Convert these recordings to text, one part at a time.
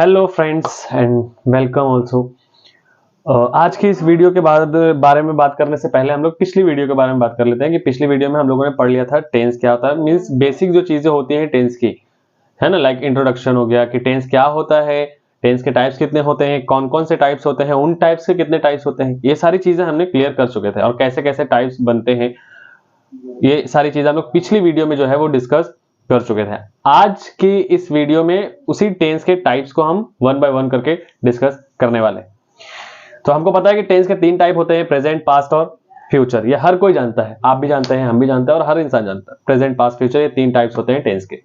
Hello friends and welcome also. आज की इस वीडियो के बारे में बात करने से पहले हम लोग पिछली वीडियो के बारे में बात कर लेते हैं कि पिछली वीडियो में हम लोगों ने पढ़ लिया था टेंस क्या होता है। मींस बेसिक जो चीजें होती हैं टेंस की, है ना, लाइक इंट्रोडक्शन हो गया कि टेंस क्या होता है, टेंस के टाइप्स कितने होते हैं, कौन कौन से टाइप्स होते हैं, उन टाइप्स के कितने टाइप्स होते हैं, ये सारी चीजें हमने क्लियर कर चुके थे और कैसे कैसे टाइप्स बनते हैं ये सारी चीजें हम लोग पिछली वीडियो में जो है वो डिस्कस कर चुके थे। आज की इस वीडियो में उसी टेंस के टाइप्स को हम वन बाय वन करके डिस्कस करने वाले हैं। तो हमको पता है कि टेंस के तीन टाइप होते हैं, प्रेजेंट, पास्ट और फ्यूचर। ये हर कोई जानता है, आप भी जानते हैं, हम भी जानते हैं और हर इंसान जानता है। प्रेजेंट, पास्ट, फ्यूचर, ये तीन टाइप्स होते हैं टेंस के।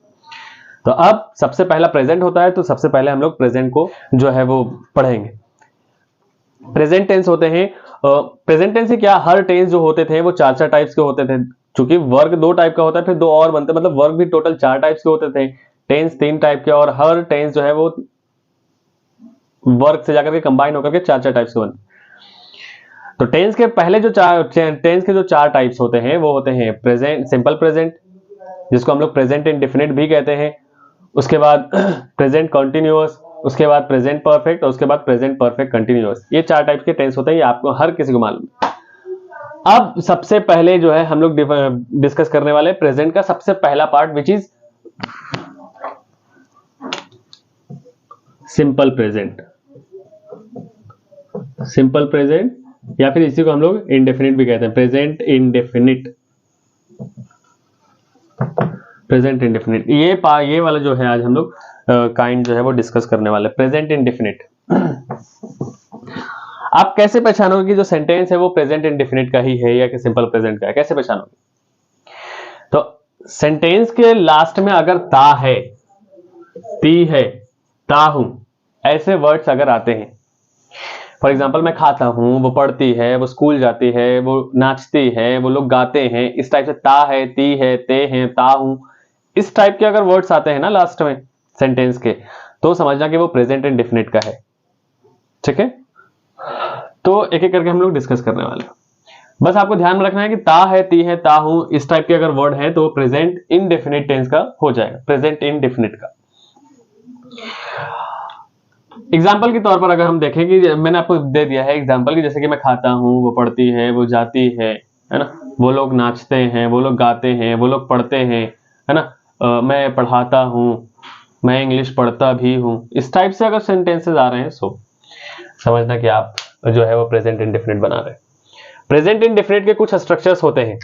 तो अब सबसे पहला प्रेजेंट होता है, तो सबसे पहले हम लोग प्रेजेंट को जो है वो पढ़ेंगे। प्रेजेंट टेंस होते हैं, प्रेजेंट टेंस से क्या, हर टेंस जो होते थे वो चार चार टाइप्स के होते थे। चूंकि वर्ग दो टाइप का होता है, फिर दो और बनते, मतलब वर्ग भी टोटल चार टाइप्स के होते थे, टेंस तीन टाइप के, और हर टेंस जो है वो वर्ग से जाकर के कंबाइन होकर के चार चार टाइप्स के बनते। तो टेंस के पहले जो टेंस के जो चार टाइप्स होते हैं वो होते हैं प्रेजेंट, सिंपल प्रेजेंट, जिसको हम लोग प्रेजेंट इंडेफिनिट भी कहते हैं। उसके बाद प्रेजेंट कंटिन्यूअस, उसके बाद प्रेजेंट परफेक्ट और उसके बाद प्रेजेंट परफेक्ट कंटिन्यूअस। ये चार टाइप के टेंस होते हैं, ये आपको हर किसी को मालूम है। अब सबसे पहले जो है हम लोग डिस्कस करने वाले प्रेजेंट का सबसे पहला part, which is simple present. Simple present या फिर इसी को हम लोग इंडेफिनिट भी कहते हैं, प्रेजेंट इंडेफिनिट। प्रेजेंट इंडेफिनिट ये वाला जो है आज हम लोग काइंड जो है वो डिस्कस करने वाले, प्रेजेंट इंडेफिनिट। आप कैसे पहचानोगे कि जो सेंटेंस है वो प्रेजेंट इंडेफिनिट का ही है या कि सिंपल प्रेजेंट का है, कैसे पहचानोगे? तो सेंटेंस के लास्ट में अगर ता है, ती है, ता हूं, ऐसे वर्ड्स अगर आते हैं, फॉर एग्जाम्पल मैं खाता हूं, वो पढ़ती है, वो स्कूल जाती है, वो नाचती है, वो लोग गाते हैं, इस टाइप से ता है, ती है, ते हैं, ता हूं, इस टाइप के अगर वर्ड्स आते हैं ना लास्ट में सेंटेंस के, तो समझना कि वो प्रेजेंट इंडेफिनिट का है। ठीक है, तो एक एक करके हम लोग डिस्कस करने वाले हैं। बस आपको ध्यान में रखना है कि ता है, ती है, ता हूं, इस टाइप के अगर वर्ड है तो प्रेजेंट इनडेफिनिट टेंस का हो जाएगा, प्रेजेंट इनडेफिनिट का। एग्जाम्पल के तौर पर अगर हम देखें कि मैंने आपको दे दिया है एग्जाम्पल की, जैसे कि मैं खाता हूं, वो पढ़ती है, वो जाती है ना, वो लोग नाचते हैं, वो लोग गाते हैं, वो लोग पढ़ते हैं, है ना, मैं पढ़ाता हूं, मैं इंग्लिश पढ़ता भी हूं, इस टाइप से अगर सेंटेंसेस आ रहे हैं सो समझना कि आप जो है वो प्रेजेंट इंडेफिनिट बना रहे हैं। प्रेजेंट इंडेफिनिट के कुछ स्ट्रक्चर्स होते हैं।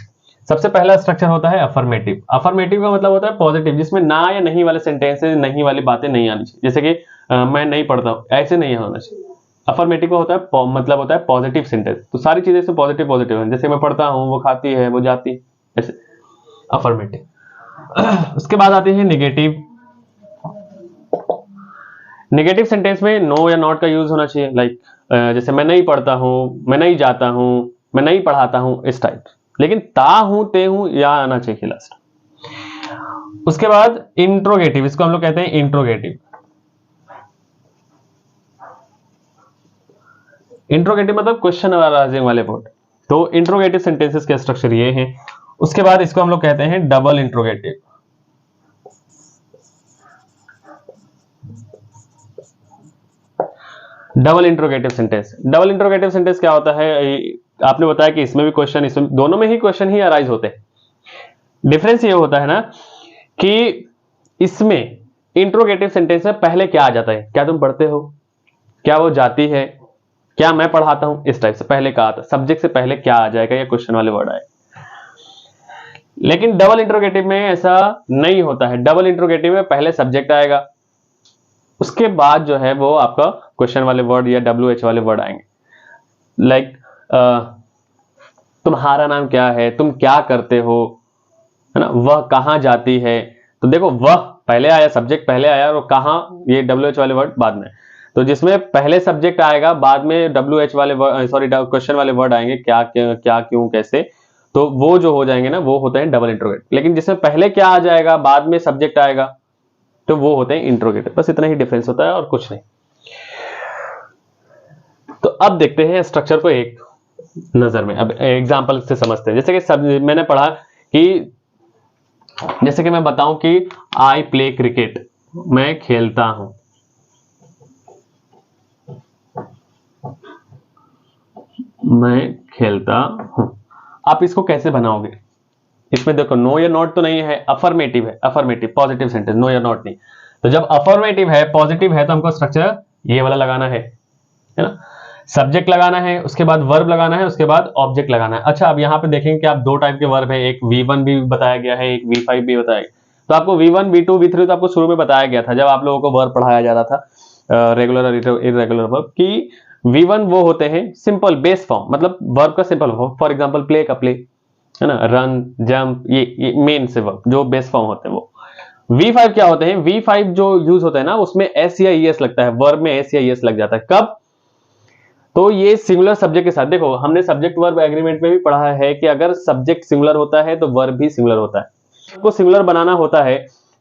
सबसे पहला स्ट्रक्चर होता है अफर्मेटिव। अफर्मेटिव का मतलब होता है पॉजिटिव, जिसमें ना या नहीं वाले सेंटेंसेस, नहीं वाली बातें नहीं आनी चाहिए। जैसे कि मैं नहीं पढ़ता हूं, ऐसे नहीं होना चाहिए। अफर्मेटिव का होता है मतलब होता है पॉजिटिव सेंटेंस, तो सारी चीजें से पॉजिटिव पॉजिटिव है, जैसे मैं पढ़ता हूं, वो खाती है, वो जाती है, ऐसे अफर्मेटिव। उसके बाद आते हैं निगेटिव। नेगेटिव सेंटेंस में नो या नॉट का यूज होना चाहिए, लाइक जैसे मैं नहीं पढ़ता हूं, मैं नहीं जाता हूं, मैं नहीं पढ़ाता हूं, इस टाइप। लेकिन ता हूं, ते हूं या आना चाहिए लास्ट। उसके बाद इंट्रोगेटिव, इसको हम लोग कहते हैं इंट्रोगेटिव। इंट्रोगेटिव मतलब क्वेश्चन राइजिंग वाले वर्ड। तो इंट्रोगेटिव सेंटेंसेस के स्ट्रक्चर ये हैं। उसके बाद इसको हम लोग कहते हैं double interrogative. Double interrogative sentence, double interrogative sentence क्या होता है? आपने बताया कि इसमें भी क्वेश्चन, इसमें दोनों में ही क्वेश्चन ही अराइज होते हैं। डिफरेंस ये होता है ना कि इसमें इंट्रोगेटिव सेंटेंस में पहले क्या आ जाता है, क्या तुम पढ़ते हो, क्या वो जाती है, क्या मैं पढ़ाता हूं, इस टाइप से पहले क्या आता है, सब्जेक्ट से पहले क्या आ जाएगा, या क्वेश्चन वाले वर्ड आए। लेकिन डबल इंट्रोगेटिव में ऐसा नहीं होता है। डबल इंट्रोगेटिव में पहले सब्जेक्ट आएगा, उसके बाद जो है वो आपका क्वेश्चन वाले वर्ड या WH वाले वर्ड आएंगे। लाइक तुम्हारा नाम क्या है, तुम क्या करते हो, है ना, वह कहां जाती है। तो देखो, वह पहले आया, सब्जेक्ट पहले आया, और कहां, ये WH वाले वर्ड बाद में। तो जिसमें पहले सब्जेक्ट आएगा, बाद में WH वाले क्वेश्चन वाले वर्ड आएंगे, क्या क्या क्यों कैसे, तो वो जो हो जाएंगे ना, वो होते हैं डबल इंट्रोगेटिव। लेकिन जिसमें पहले क्या आ जाएगा, बाद में सब्जेक्ट आएगा, तो वो होते हैं इंट्रोगेटिव। बस इतना ही डिफरेंस होता है और कुछ नहीं। तो अब देखते हैं स्ट्रक्चर को एक नजर में, अब एग्जांपल से समझते हैं। जैसे कि मैंने पढ़ा कि, जैसे कि मैं बताऊं कि आई प्ले क्रिकेट, मैं खेलता हूं, मैं खेलता हूं। आप इसको कैसे बनाओगे? इसमें देखो नो या नॉट तो नहीं है, अफर्मेटिव है, अफर्मेटिव पॉजिटिव सेंटेंस, नो या नॉट नहीं। तो जब अफर्मेटिव है, पॉजिटिव है, तो हमको स्ट्रक्चर ये वाला लगाना है ना। सब्जेक्ट लगाना है, उसके बाद वर्ब लगाना है, उसके बाद ऑब्जेक्ट लगाना है। अच्छा, अब यहाँ पे देखेंगे कि आप दो टाइप के वर्ब है, एक V1 भी बताया गया है, एक V5 भी बताया गया। तो आपको V1 V2 V3 तो आपको शुरू में बताया गया था जब आप लोगों को वर्ब पढ़ाया जा रहा था, रेगुलर और इरेगुलर वर्ब की। V1 वो होते हैं सिंपल बेस फॉर्म, मतलब वर्ब का simple form, for example play का प्ले, है ना, रन जंप, ये मेन से वर्ब जो बेस फॉर्म होते हैं वो। V5 क्या होते हैं? V5 जो यूज होता है ना, उसमें S या ES लगता है, वर्ब में S या ES लग जाता है। कब? तो ये सिंगुलर सब्जेक्ट के साथ, देखो हमने सब्जेक्ट वर्ब एग्रीमेंट में भी पढ़ा है कि अगर सब्जेक्ट सिंगुलर होता है तो वर्ब भी सिंगुलर होता है। को सिंगुलर बनाना होता है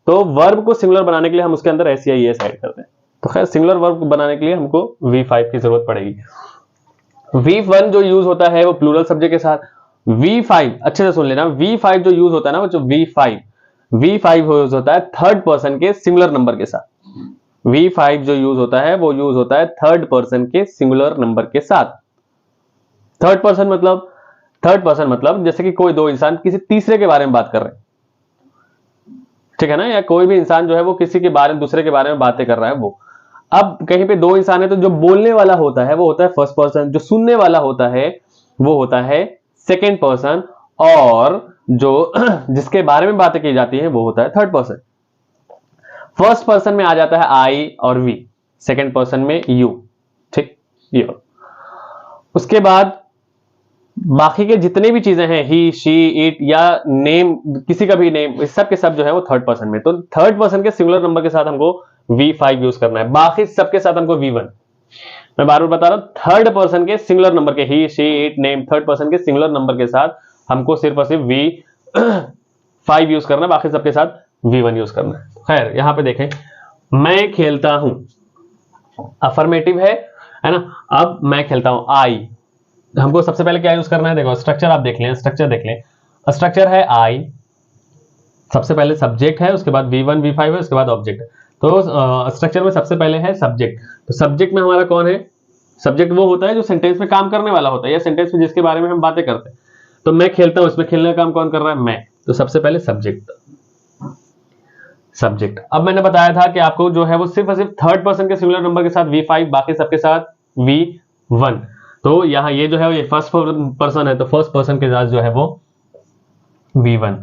तो वर्ब को सिंगुलर बनाने के लिए हम उसके अंदर S या ES ऐड करते हैं। तो खैर सिंगुलर वर्ब को बनाने के लिए हमको V5 की जरूरत पड़ेगी। V1 जो यूज होता है वो प्लूरल सब्जेक्ट के साथ। V5 अच्छे से सुन लेना, V5 जो यूज होता है ना, वो जो V5 यूज होता है थर्ड पर्सन के सिंगुलर नंबर के साथ। V5 जो यूज होता है वो यूज होता है थर्ड पर्सन के सिंगुलर नंबर के साथ। थर्ड पर्सन मतलब जैसे कि कोई दो इंसान किसी तीसरे के बारे में बात कर रहे हैं, ठीक है ना, या कोई भी इंसान जो है वो किसी के बारे में, दूसरे के बारे में बातें कर रहा है वो। अब कहीं पे दो इंसान है तो जो बोलने वाला होता है वो होता है फर्स्ट पर्सन, जो सुनने वाला होता है वो होता है सेकेंड पर्सन, और जो जिसके बारे में बातें की जाती है वो होता है थर्ड पर्सन। फर्स्ट पर्सन में आ जाता है आई और वी, सेकेंड पर्सन में यू, ठीक, ये। उसके बाद बाकी के जितने भी चीजें हैं, ही शी इट या नेम, किसी का भी नेम, सब के सब जो है वो थर्ड पर्सन में। तो थर्ड पर्सन के सिंगुलर नंबर के साथ हमको V5 यूज करना है, बाकी सबके साथ हमको V1। मैं बार बार बता रहा हूं, थर्ड पर्सन के सिंगुलर नंबर के, he she it name, third person के सिंगुलर नंबर के साथ हमको सिर्फ और सिर्फ V5 यूज करना है, बाकी सबके साथ V1 यूज करना है। खैर यहां पे देखें, मैं खेलता हूं, अफर्मेटिव है ना। अब मैं खेलता हूं, आई, हमको सबसे पहले क्या यूज करना है? देखो स्ट्रक्चर आप देख लें, स्ट्रक्चर देख लें। स्ट्रक्चर है आई, सबसे पहले सब्जेक्ट है, उसके बाद V1 V5 है, उसके बाद ऑब्जेक्ट। तो स्ट्रक्चर में सबसे पहले है सब्जेक्ट। तो सब्जेक्ट में हमारा कौन है? सब्जेक्ट वो होता है जो सेंटेंस में काम करने वाला होता है, या सेंटेंस में जिसके बारे में हम बातें करते हैं। तो मैं खेलता हूं, इसमें खेलने का काम कौन कर रहा है? मैं। तो सबसे पहले सब्जेक्ट। अब मैंने बताया था कि आपको जो है वो सिर्फ और सिर्फ थर्ड पर्सन के सिंगुलर नंबर के साथ V5, बाकी सबके साथ V1। तो यहाँ ये जो है ये फर्स्ट पर्सन है, तो फर्स्ट पर्सन के साथ जो है वो V1,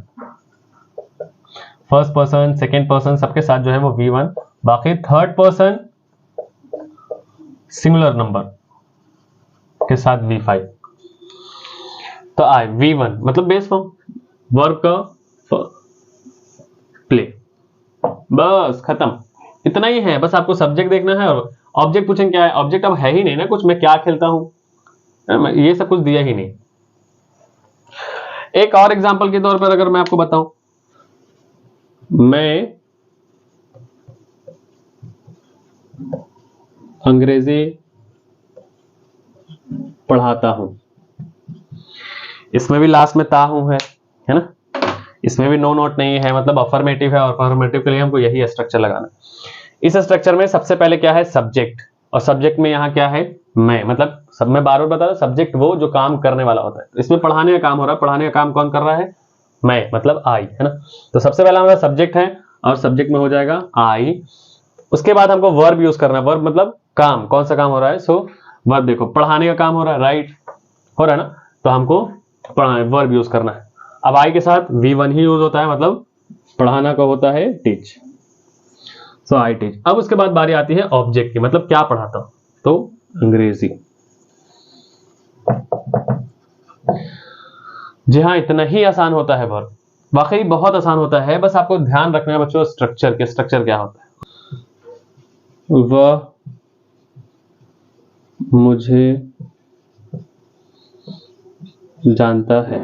first person second person सबके साथ जो है वो V1, बाकी थर्ड पर्सन सिंगुलर नंबर के साथ V5। तो आई V1 मतलब बेस फॉर्म, वर्ब का प्ले, बस खत्म, इतना ही है। बस आपको सब्जेक्ट देखना है और ऑब्जेक्ट पूछेंगे क्या है। ऑब्जेक्ट अब है ही नहीं ना कुछ, मैं क्या खेलता हूं, ये सब कुछ दिया ही नहीं। एक और एग्जांपल के तौर पर अगर मैं आपको बताऊं, मैं अंग्रेजी पढ़ाता हूं, इसमें भी लास्ट में ता हूं है ना, इसमें भी नो नोट नहीं है, मतलब अफर्मेटिव है, और अफर्मेटिव के लिए हमको यही स्ट्रक्चर लगाना है। इस स्ट्रक्चर में सबसे पहले क्या है? सब्जेक्ट, और सब्जेक्ट में यहां क्या है? मैं, मतलब सब मैं बार बार बता रहा हूं, सब्जेक्ट वो जो काम करने वाला होता है। इसमें पढ़ाने का काम हो रहा है, पढ़ाने का काम कौन कर रहा है? मैं, मतलब आई, है ना। तो सबसे पहला हमारा सब्जेक्ट है, और सब्जेक्ट में हो जाएगा आई। उसके बाद हमको वर्ब यूज करना है, वर्ब मतलब काम, कौन सा काम हो रहा है? सो वर्ब, देखो पढ़ाने का काम हो रहा है, राइट हो रहा है ना, तो हमको पढ़ाने वर्ब यूज करना है। अब आई के साथ V1 ही यूज होता है, मतलब पढ़ाना का होता है टीच, सो आई टीच। अब उसके बाद बारी आती है ऑब्जेक्ट की, मतलब क्या पढ़ाता हूं, तो अंग्रेजी। जी हाँ, इतना ही आसान होता है वर्ब, वाकई बहुत आसान होता है। बस आपको ध्यान रखना है बच्चों स्ट्रक्चर के, स्ट्रक्चर क्या होता है? वह मुझे जानता है,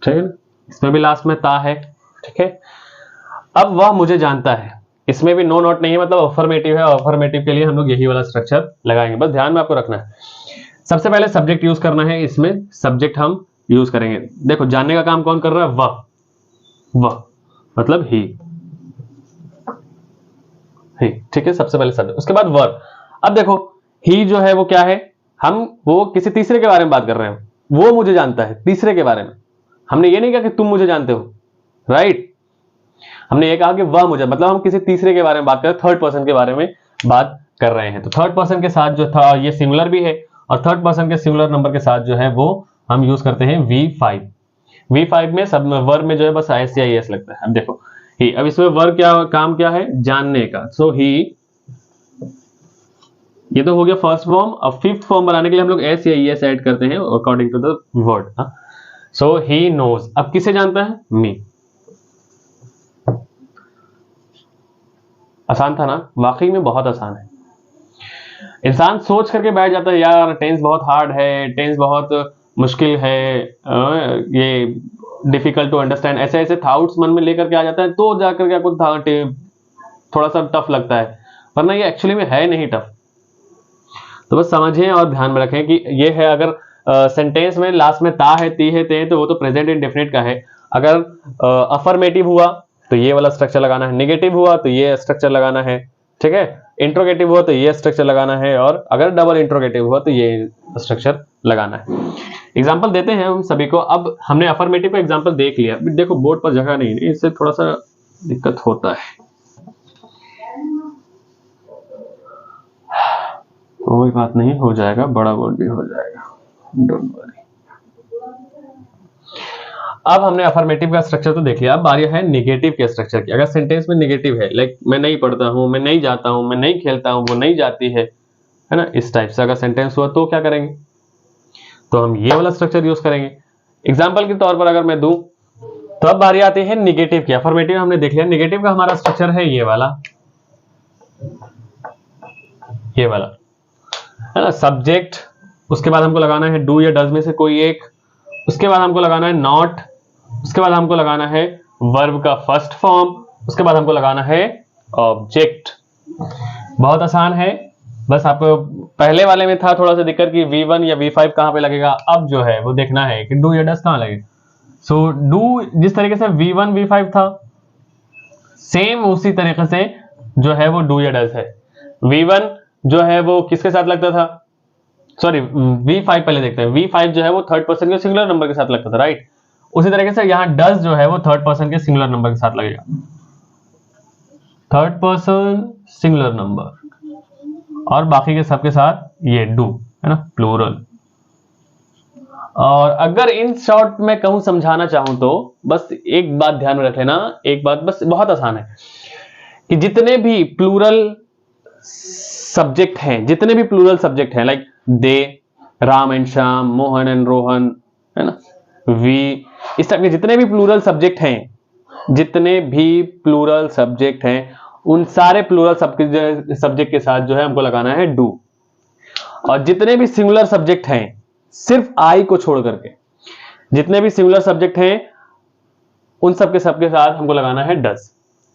ठीक है, इसमें भी लास्ट में ता है, ठीक है। अब वह मुझे जानता है, इसमें भी नो नोट नहीं है, मतलब अफर्मेटिव है, और अफर्मेटिव के लिए हम लोग यही वाला स्ट्रक्चर लगाएंगे। बस ध्यान में आपको रखना है, सबसे पहले सब्जेक्ट यूज करना है, इसमें सब्जेक्ट हम यूज करेंगे। देखो जानने का काम कौन कर रहा है? वह मतलब ही, ठीक है, सबसे पहले सब्जेक्ट, उसके बाद वर्ब। अब देखो ही जो है वो क्या है? हम वो किसी तीसरे के बारे में बात कर रहे हैं, वो मुझे जानता है तीसरे के बारे में। हमने ये नहीं कहा कि तुम मुझे जानते हो, राइट। हमने ये कहा कि वह मुझे, मतलब हम किसी तीसरे के बारे में बात कर रहे हैं, थर्ड पर्सन के बारे में बात कर रहे हैं। तो थर्ड पर्सन के साथ जो था ये सिंगुलर भी है, और थर्ड पर्सन के सिंगुलर नंबर के साथ जो है वो हम यूज करते हैं V5। V5 में सब वर्ब में जो है बस IS या ES लगता है। अब देखो ही, अब इसमें वर्ब क्या काम क्या है, जानने का। सो ही, ये तो हो गया फर्स्ट फॉर्म। अब फिफ्थ फॉर्म बनाने के लिए हम लोग S या ES ऐड करते हैं according to the word. So he knows, अब किसे जानता है, मी। आसान था ना, वाकई में बहुत आसान है। इंसान सोच करके बैठ जाता है यार टेंस बहुत हार्ड है, टेंस बहुत मुश्किल है, ये डिफिकल्ट टू अंडरस्टैंड, ऐसे ऐसे थॉट्स मन में लेकर के आ जाता है, तो जाकर के आपको थोड़ा सा टफ लगता है, वरना ये एक्चुअली में है नहीं टफ। तो बस समझें और ध्यान में रखें कि ये है, अगर सेंटेंस में लास्ट में ता है, ती है, ते है, तो वो तो प्रेजेंट इंडेफिनिट का है। अगर अफर्मेटिव हुआ तो ये वाला स्ट्रक्चर लगाना है, नेगेटिव हुआ तो ये स्ट्रक्चर लगाना है, ठीक है। इंट्रोगेटिव हुआ तो ये स्ट्रक्चर लगाना है, और अगर डबल इंट्रोगेटिव हुआ तो ये स्ट्रक्चर लगाना है। एग्जाम्पल देते हैं हम सभी को। अब हमने अफर्मेटिव का एग्जाम्पल देख लिया, देखो बोर्ड पर जगह नहीं है, इससे थोड़ा सा दिक्कत होता है, कोई बात नहीं, हो जाएगा, बड़ा बोर्ड भी हो जाएगा, डोंट वरी। अब हमने अफर्मेटिव का स्ट्रक्चर तो देख लिया, अब बारी है नेगेटिव के स्ट्रक्चर की। अगर सेंटेंस में नेगेटिव है, लाइक मैं नहीं पढ़ता हूं, मैं नहीं जाता हूं, मैं नहीं खेलता हूं, वो नहीं जाती है ना, इस टाइप से अगर सेंटेंस हुआ तो क्या करेंगे, तो हम ये वाला स्ट्रक्चर यूज करेंगे। एग्जाम्पल के तौर पर अगर मैं दूं, तो अब बारी आती है नेगेटिव की। अफर्मेटिव हमने देख लिया, नेगेटिव का हमारा स्ट्रक्चर है ये वाला, ये वाला है ना, सब्जेक्ट, उसके बाद हमको लगाना है डू या डज में से कोई एक, उसके बाद हमको लगाना है नॉट, उसके बाद हमको लगाना है वर्ब का फर्स्ट फॉर्म, उसके बाद हमको लगाना है ऑब्जेक्ट। बहुत आसान है, बस आपको पहले वाले में था थोड़ा सा दिक्कत कि V1 या V5 कहां पे लगेगा, अब जो है वो देखना है कि डू या डज कहां लगेगा। सो डू जिस तरीके से V1 V5 था, सेम उसी तरीके से जो है वो डू या डज है। V1 जो है वो किसके साथ लगता था, सॉरी V5 पहले देखते हैं। V5 जो है वो थर्ड पर्सन के सिंगुलर नंबर के साथ लगता था, राइट। उसी तरीके से यहाँ डज जो है वो थर्ड पर्सन के सिंगुलर नंबर के साथ लगेगा, थर्ड पर्सन सिंगुलर नंबर, और बाकी के सबके साथ ये डू है ना, प्लूरल। और अगर इन शॉर्ट में कहूं समझाना चाहूं तो बस एक बात ध्यान में रख लेना, एक बात बस, बहुत आसान है कि जितने भी प्लूरल सब्जेक्ट हैं, जितने भी प्लूरल सब्जेक्ट हैं, like they, Ram and Shyam, Mohan and Rohan, है ना, वी, इस टाइप के जितने भी प्लूरल सब्जेक्ट हैं, जितने भी प्लूरल सब्जेक्ट हैं, उन सारे प्लूरल सब्जेक्ट के साथ जो है हमको लगाना है डू। और जितने भी सिंगुलर सब्जेक्ट हैं, सिर्फ आई को छोड़ करके जितने भी सिंगुलर सब्जेक्ट हैं, उन सबके साथ हमको लगाना है डज।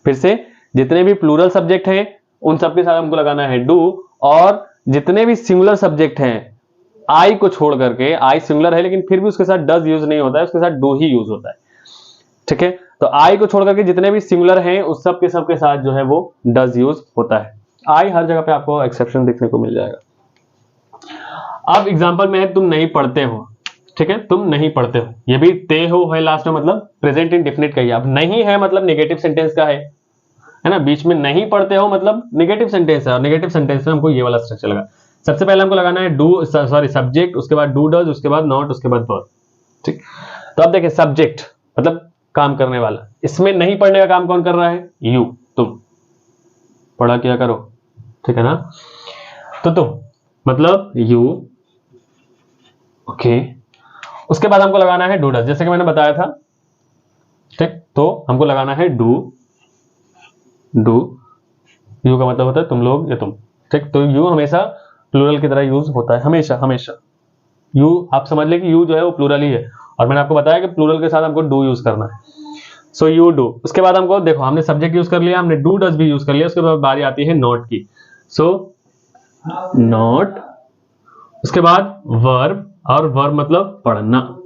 फिर से, जितने भी प्लूरल सब्जेक्ट हैं उन सबके साथ हमको लगाना है डू, और जितने भी सिंगुलर सब्जेक्ट हैं, आई को छोड़ करके, आई सिंगुलर है लेकिन फिर भी उसके साथ डज यूज नहीं होता है, उसके साथ डू ही यूज होता है, ठीक है। तो आई को छोड़ करके जितने भी सिंगुलर हैं उस सबके साथ जो है वो डज यूज होता है। आई हर जगह पे आपको एक्सेप्शन देखने को मिल जाएगा। अब एग्जांपल में है तुम नहीं पढ़ते हो, ठीक है, तुम नहीं पढ़ते हो, ये भी ते हो है लास्ट में, मतलब प्रेजेंट इंडेफिनिट का ही। अब नहीं है मतलब नेगेटिव सेंटेंस का है ना, बीच में नहीं पढ़ते हो मतलब नेगेटिव सेंटेंस है, और नेगेटिव सेंटेंस में हमको ये वाला स्ट्रक्चर लगा। सबसे पहले हमको लगाना है डू, सॉरी सब्जेक्ट, उसके बाद डू डज, उसके बाद नॉट, उसके बाद वर्ब, ठीक। तो अब देखिए सब्जेक्ट मतलब काम करने वाला, इसमें नहीं पढ़ने का काम कौन कर रहा है, यू, तुम पढ़ा किया करो, ठीक है ना। तो तुम मतलब यू, ओके। उसके बाद हमको लगाना है डू डज, जैसे कि मैंने बताया था, ठीक। तो हमको लगाना है डू, डू, यू का मतलब होता है तुम लोग या तुम, ठीक। तो यू हमेशा प्लूरल की तरह यूज होता है, हमेशा हमेशा। यू आप समझ ले कि यू जो है वो प्लूरल ही है, और मैंने आपको बताया कि प्लूरल के साथ हमको डू यूज करना है। So you do. उसके बाद हमको देखो, हमने सब्जेक्ट यूज कर लिया, हमने डू डज भी यूज कर लिया, उसके बाद बारी आती है नॉट की। सो नॉट, उसके बाद वर्ब, और वर्ब मतलब पढ़ना।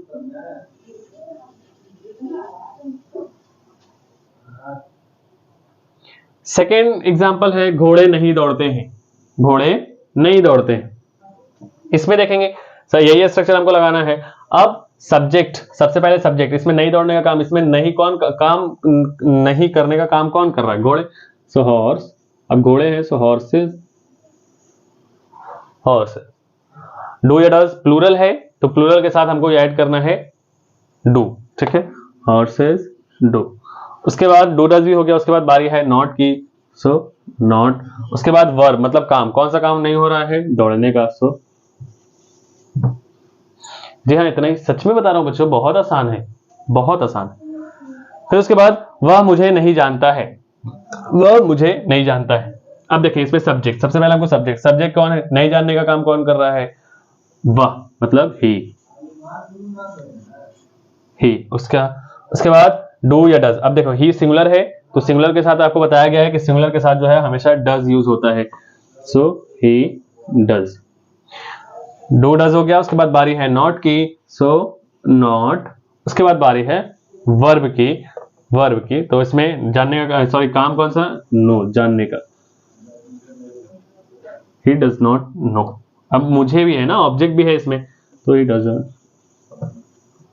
सेकेंड एग्जाम्पल है घोड़े नहीं दौड़ते हैं, घोड़े नहीं दौड़ते हैं, इसमें देखेंगे सर यही स्ट्रक्चर हमको लगाना है। अब सब्जेक्ट, सबसे पहले सब्जेक्ट, इसमें नहीं दौड़ने का काम, इसमें नहीं कौन काम नहीं करने का काम कौन कर रहा है? घोड़े। सो हॉर्स, अब घोड़े हैं सो हॉर्सेस, हॉर्सेस। डू या डज प्लूरल है तो प्लूरल के साथ हमको ऐड करना है डू, ठीक है, हॉर्सेस डू। उसके बाद डू डज भी हो गया, उसके बाद बारी है नॉट की, सो नॉट। उसके बाद वर्ब मतलब काम, कौन सा काम नहीं हो रहा है? दौड़ने का, सो। जी हाँ, इतना ही, सच में बता रहा हूं बच्चों, बहुत आसान है, बहुत आसान। फिर उसके बाद वह मुझे नहीं जानता है, वह मुझे नहीं जानता है। अब देखिए इसमें सब्जेक्ट, सबसे पहले हमको सब्जेक्ट, सब्जेक्ट कौन है? नहीं जानने का काम कौन कर रहा है? वह, मतलब ही, ही। उसके बाद डू या डज। अब देखो ही सिंगुलर है तो सिंगुलर के साथ आपको बताया गया है कि सिंगुलर के साथ जो है हमेशा डज यूज होता है, सो ही डज। डू डज हो गया, उसके बाद बारी है नॉट की, सो नॉट। उसके बाद बारी है वर्ब की, वर्ब की, तो इसमें जानने का, सॉरी काम कौन सा? नो, जानने का, ही डज नॉट नो। अब मुझे भी है ना, ऑब्जेक्ट भी है इसमें, तो ही डजंट।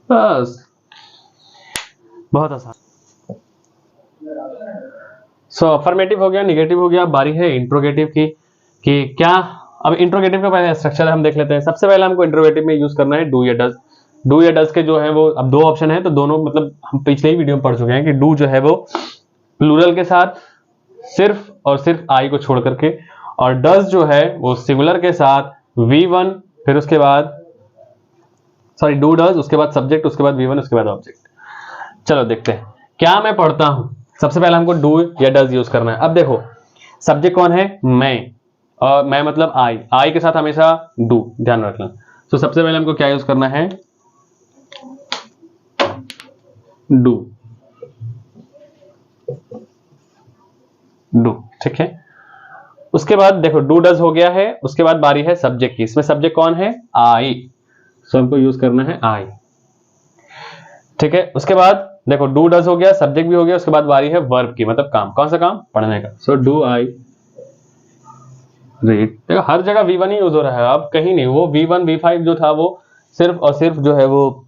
बस, बहुत आसान। सो अफर्मेटिव हो गया, निगेटिव हो गया, बारी है इंट्रोगेटिव की, कि क्या। अब इंट्रोगेटिव का पहले स्ट्रक्चर हम देख लेते हैं। सबसे पहले हमको इंट्रोगेटिव में यूज करना है डू या डज। डू या डज के जो है वो, अब दो ऑप्शन है तो दोनों, मतलब हम पिछले ही वीडियो में पढ़ चुके हैं कि डू जो है वो प्लूरल के साथ सिर्फ और सिर्फ आई को छोड़ करके, और डज जो है वो सिंगुलर के साथ V1, फिर उसके बाद, सॉरी, डू डज, उसके बाद सब्जेक्ट, उसके बाद V1, उसके बाद ऑब्जेक्ट। चलो देखते हैं क्या मैं पढ़ता हूं। सबसे पहले हमको डू या डज यूज करना है। अब देखो सब्जेक्ट कौन है? मैं, और मैं मतलब आई के साथ हमेशा डू, ध्यान रखना। तो सबसे पहले हमको क्या यूज करना है? डू, डू, ठीक है। उसके बाद देखो डू डज हो गया है, उसके बाद बारी है सब्जेक्ट की। इसमें सब्जेक्ट कौन है? आई, सो हमको यूज करना है आई, ठीक है। उसके बाद देखो डू डज हो गया, सब्जेक्ट भी हो गया, उसके बाद बारी है वर्ब की, मतलब काम, कौन सा काम? पढ़ने का, सो डू आई रीड। देखो हर जगह V1 ही यूज हो रहा है, अब कहीं नहीं। वो V1 V5 जो था वो सिर्फ और सिर्फ जो है वो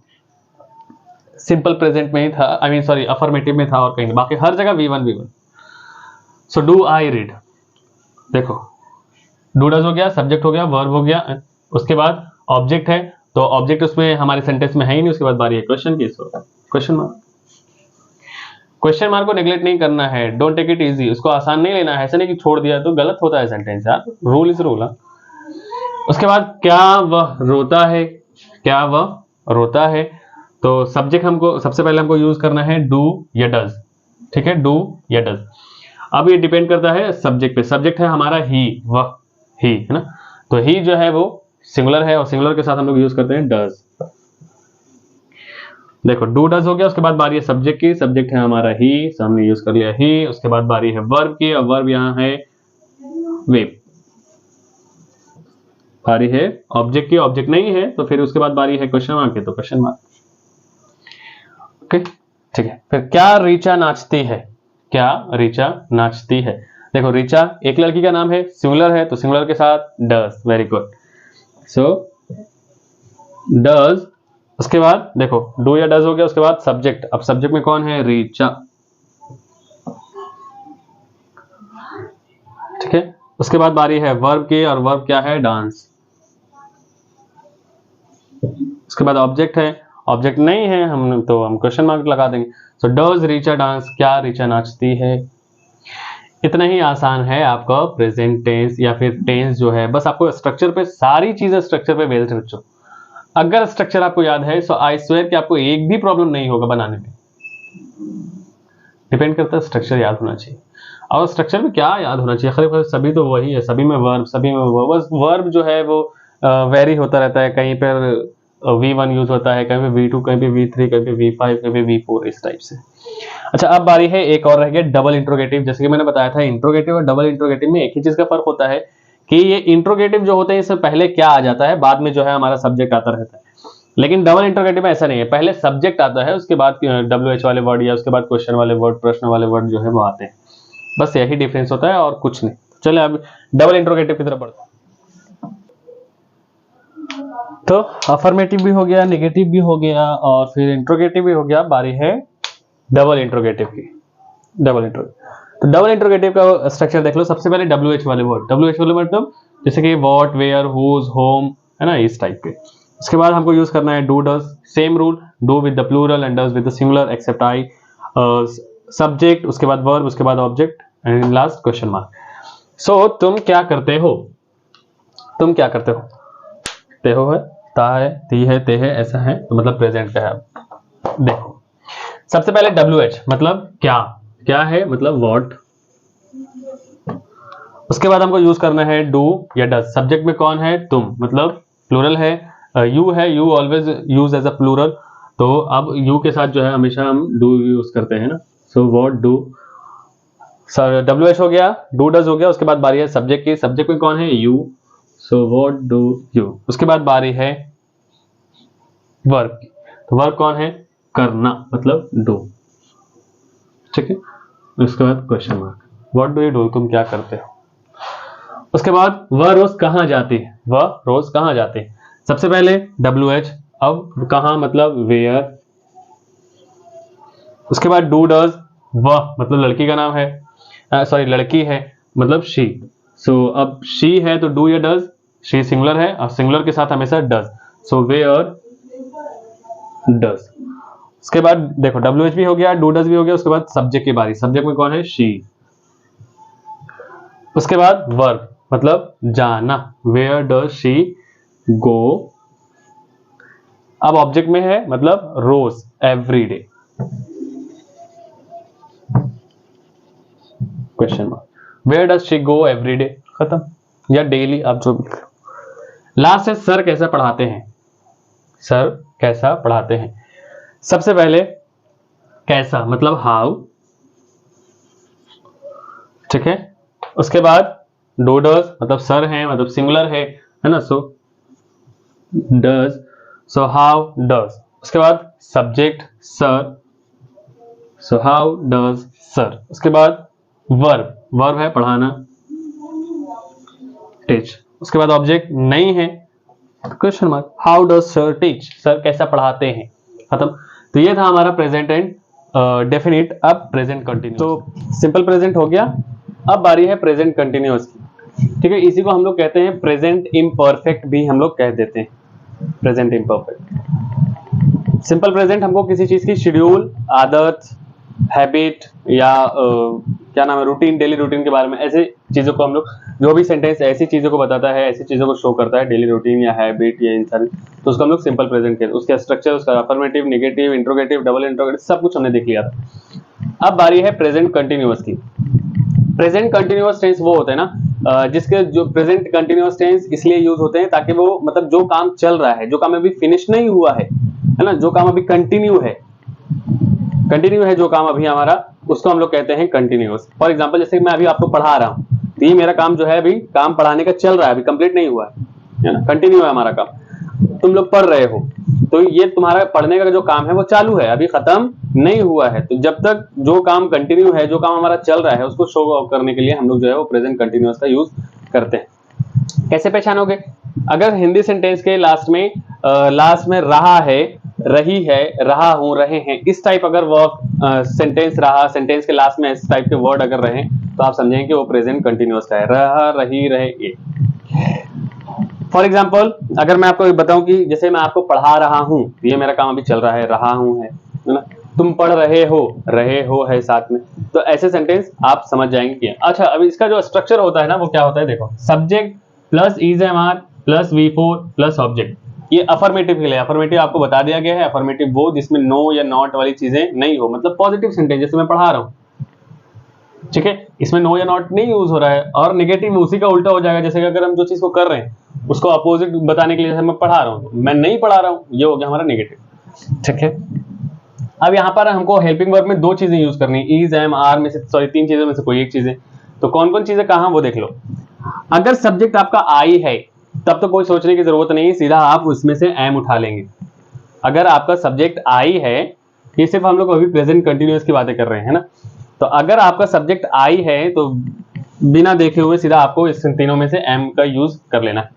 सिंपल प्रेजेंट में ही था, आई मीन सॉरी अफर्मेटिव में था, और कहीं नहीं। बाकी हर जगह V1 V1। So do I read. देखो डू डज हो गया, सब्जेक्ट हो गया, वर्ब हो गया, उसके बाद ऑब्जेक्ट है, तो ऑब्जेक्ट उसमें हमारे सेंटेंस में है ही नहीं। उसके बाद बारी है क्वेश्चन की, so question mark. Question mark को नेग्लेक्ट नहीं करना है, डोंट टेक इट इजी, उसको आसान नहीं लेना है। ऐसा नहीं कि छोड़ दिया तो गलत होता है सेंटेंस यार, रूल इज रूल। उसके बाद क्या वह रोता है, क्या वह रोता है, तो सब्जेक्ट हमको सबसे पहले हमको यूज करना है डू या डज, ठीक है, डू या डज। अब ये डिपेंड करता है सब्जेक्ट पे। सब्जेक्ट है हमारा ही, वह, ही है ना, तो ही जो है वो सिंगुलर है, और सिंगुलर के साथ हम लोग यूज करते हैं डज। देखो डू डज हो गया, उसके बाद बारी है सब्जेक्ट की, सब्जेक्ट है हमारा ही, so हमने यूज कर लिया ही। उसके बाद बारी है वर्ब की, और वर्ब यहाँ है वेब। बारी है ऑब्जेक्ट की, ऑब्जेक्ट नहीं है तो फिर उसके बाद बारी है क्वेश्चन मार्क की, तो क्वेश्चन मार्क, ओके, ठीक है। फिर क्या रीचा नाचती है, क्या रीचा नाचती है। देखो रीचा एक लड़की का नाम है, सिंगुलर है तो सिंगुलर के साथ does, very good, so does. उसके बाद देखो डू या डज हो गया, उसके बाद सब्जेक्ट। अब सब्जेक्ट में कौन है? रीचा, ठीक है। उसके बाद बारी है वर्ब की, और वर्ब क्या है? डांस। उसके बाद ऑब्जेक्ट है, ऑब्जेक्ट नहीं है हम तो हम क्वेश्चन मार्क लगा देंगे। सो डज रीचा डांस, क्या रीचा नाचती है। इतना ही आसान है आपका प्रेजेंट टेंस या फिर टेंस जो है। बस आपको स्ट्रक्चर पे, सारी चीजें स्ट्रक्चर पे बेस्ड बच्चों। अगर स्ट्रक्चर आपको याद है सो आई स्वेयर कि आपको एक भी प्रॉब्लम नहीं होगा बनाने में। डिपेंड करता है स्ट्रक्चर याद होना चाहिए। और स्ट्रक्चर में क्या याद होना चाहिए? खैर सभी तो वही है, सभी में वर्ब, सभी में बस वर्ब जो है वो वेरी होता रहता है। कहीं पर V1 यूज होता है, कहीं पे V2, कहीं पे V3, कहीं पे V5, कहीं पे V4, इस टाइप से। अच्छा अब बारी है एक और रह गया डबल इंट्रोगेटिव। जैसे कि मैंने बताया था इंट्रोगेटिव और डबल इंट्रोगेटिव में एक ही चीज का फर्क होता है कि ये इंट्रोगेटिव जो होते हैं इससे पहले क्या आ जाता है, बाद में जो है हमारा सब्जेक्ट आता रहता है। लेकिन डबल इंट्रोगेटिव में ऐसा नहीं है, पहले सब्जेक्ट आता है, उसके बाद WH वाले वर्ड या उसके बाद क्वेश्चन वाले वर्ड, प्रश्न वाले वर्ड जो है वो आते हैं। बस यही डिफरेंस होता है और कुछ नहीं। चले अब डबल इंट्रोगेटिव की तरफ बढ़ते हैं। तो अफर्मेटिव भी हो गया, नेगेटिव भी हो गया और फिर इंट्रोगेटिव भी हो गया। बारी है डबल इंट्रोगेटिव की। डबल इंट्रोगेटिव, तो डबल इंट्रोगेटिव का स्ट्रक्चर देख लो। सबसे पहले WH वाले वर्ड, WH वाले मतलब जैसे कि व्हाट, वेयर, हुज, होम, है ना, इस टाइप के। उसके बाद हमको यूज करना है do does, same rule, do with the plural and does with the singular except I, subject, उसके बाद वर्ब, उसके बाद object and last question mark. So तुम क्या करते हो, तुम क्या करते हो, ते हो है, ता है, ती है, ते है, ऐसा है, तो मतलब प्रेजेंट का है। देखो सबसे पहले WH मतलब क्या, क्या है मतलब व्हाट। उसके बाद हमको यूज करना है डू या डज। सब्जेक्ट में कौन है, तुम, मतलब प्लूरल है, यू है, you always use as a plural, तो अब यू के साथ जो है हमेशा हम डू यूज करते हैं ना। सो व्हाट डू, WH हो गया, डू डज हो गया। उसके बाद बारी है सब्जेक्ट की, सब्जेक्ट में कौन है, you, so what do you. उसके बाद बारी है वर्ब की, तो वर्ब कौन है, करना, मतलब डू, ठीक है। उसके बाद question mark, what do you do, तुम क्या करते हो। उसके बाद वह रोज कहां जाती है, वह रोज कहां जाती है। सबसे पहले WH, अब कहां मतलब वेयर। उसके बाद डू डज, वह मतलब लड़की का नाम है, सॉरी लड़की है, मतलब शी। सो अब शी है तो डू या डज, शी सिंगुलर है और सिंगुलर के साथ हमेशा डज, सो वेयर डज। उसके बाद देखो WH भी हो गया, डू डज भी हो गया। उसके बाद सब्जेक्ट की बारी, सब्जेक्ट में कौन है, शी। उसके बाद वर्ब मतलब जाना, वेयर डज शी गो। अब ऑब्जेक्ट में है मतलब रोज, every day, question mark, where does she go every day, खत्म, या डेली, आप जो भी। लास्ट है सर कैसा पढ़ाते हैं, सर कैसा पढ़ाते हैं। सबसे पहले कैसा मतलब हाउ, ठीक है। उसके बाद डू डज मतलब सर है, मतलब सिंगुलर है ना, so does, so how does. उसके बाद subject sir, so how does sir. उसके बाद वर्ब, वर्ब है पढ़ाना, टीच। उसके बाद ऑब्जेक्ट नहीं है, question mark, how does sir teach, sir कैसा पढ़ाते हैं, खत्म। तो ये था हमारा प्रेजेंट एंड डेफिनिट। अब प्रेजेंट कंटिन्यूअस, तो सिंपल प्रेजेंट हो गया। अब बारी है प्रेजेंट कंटिन्यूअस की, ठीक है। इसी को हम लोग कहते हैं प्रेजेंट इम्परफेक्ट भी हम लोग कह देते हैं, प्रेजेंट इम्परफेक्ट। सिंपल प्रेजेंट हमको किसी चीज की शेड्यूल, आदत, हैबिट या क्या नाम है, रूटीन, डेली रूटीन के बारे में, ऐसे चीजों को हम लोग, जो भी सेंटेंस ऐसी चीजों को बताता है, ऐसी चीजों को शो करता है, डेली रूटीन या हैबिट या इन सारी, तो उसको हम लोग सिंपल प्रेजेंट कहते हैं। उसका स्ट्रक्चर, उसका affirmative, negative, interrogative, double interrogative, सब कुछ हमने देख लिया था। अब बारी है प्रेजेंट कंटिन्यूअस की। प्रेजेंट कंटिन्यूअस टेंस वो होते हैं ना जिसके, जो प्रेजेंट कंटिन्यूअस टेंस इसलिए यूज होते हैं ताकि वो मतलब जो काम चल रहा है, जो काम अभी फिनिश नहीं हुआ है ना, जो काम अभी कंटिन्यू है, कंटिन्यू है जो काम अभी हमारा, उसको हम लोग कहते हैं कंटिन्यूअस। फॉर एग्जांपल जैसे मैं अभी आपको पढ़ा रहा हूं, तो ये मेरा काम जो है अभी काम पढ़ाने का चल रहा है, अभी कंप्लीट नहीं हुआ है ना, कंटिन्यू है हमारा काम। तुम लोग पढ़ रहे हो तो ये तुम्हारा पढ़ने का जो काम है वो चालू है, अभी खत्म नहीं हुआ है। तो जब तक जो काम कंटिन्यू है, जो काम हमारा चल रहा है, उसको शो ऑफ करने के लिए हम लोग जो है वो प्रेजेंट कंटिन्यूअस का यूज करते हैं। कैसे पहचानोगे, अगर हिंदी सेंटेंस के लास्ट में रहा है, रही है, रहा हूं, रहे हैं, इस टाइप अगर वर्ब सेंटेंस रहा, सेंटेंस के लास्ट में इस टाइप के वर्ड अगर रहे, तो आप समझेंगे कि वो प्रेजेंट कंटिन्यूअस का है, रहा, रही, रहे, ये। फॉर एग्जाम्पल अगर मैं आपको बताऊं कि जैसे मैं आपको पढ़ा रहा हूं, ये मेरा काम अभी चल रहा है, रहा हूं है ना, तुम पढ़ रहे हो है साथ में, तो ऐसे सेंटेंस आप समझ जाएंगे कि अच्छा। अभी इसका जो स्ट्रक्चर होता है ना वो क्या होता है, देखो, subject plus ES plus V4 plus object. ये अफर्मेटिव के लिए, अफर्मेटिव आपको बता दिया गया है। अफर्मेटिव वो जिसमें नो या नॉट वाली चीजें नहीं हो, मतलब पॉजिटिव सेंटेंस जैसे मैं पढ़ा रहा हूं, ठीक है, इसमें नो या नॉट नहीं यूज हो रहा है। और नेगेटिव उसी का उल्टा हो जाएगा, जैसे कि अगर हम जो चीज को कर रहे हैं उसको अपोजिट बताने के लिए, जैसे मैं पढ़ा रहा हूं, मैं नहीं पढ़ा रहा हूं, ये हो गया हमारा नेगेटिव, ठीक है। अब यहाँ पर हमको हेल्पिंग वर्ब में दो चीजें यूज करनी है, इज, एम, आर में से, सॉरी तीन चीजों में से कोई एक चीज है। तो कौन कौन चीजें कहां, वो देख लो। अगर सब्जेक्ट आपका आई है तब तो कोई सोचने की जरूरत नहीं, सीधा आप उसमें से एम उठा लेंगे। अगर आपका सब्जेक्ट आई है, ये सिर्फ हम लोग अभी प्रेजेंट कंटिन्यूअस की बातें कर रहे हैं ना, तो अगर आपका सब्जेक्ट आई है तो बिना देखे हुए सीधा आपको इस तीनों में से एम का यूज कर लेना है।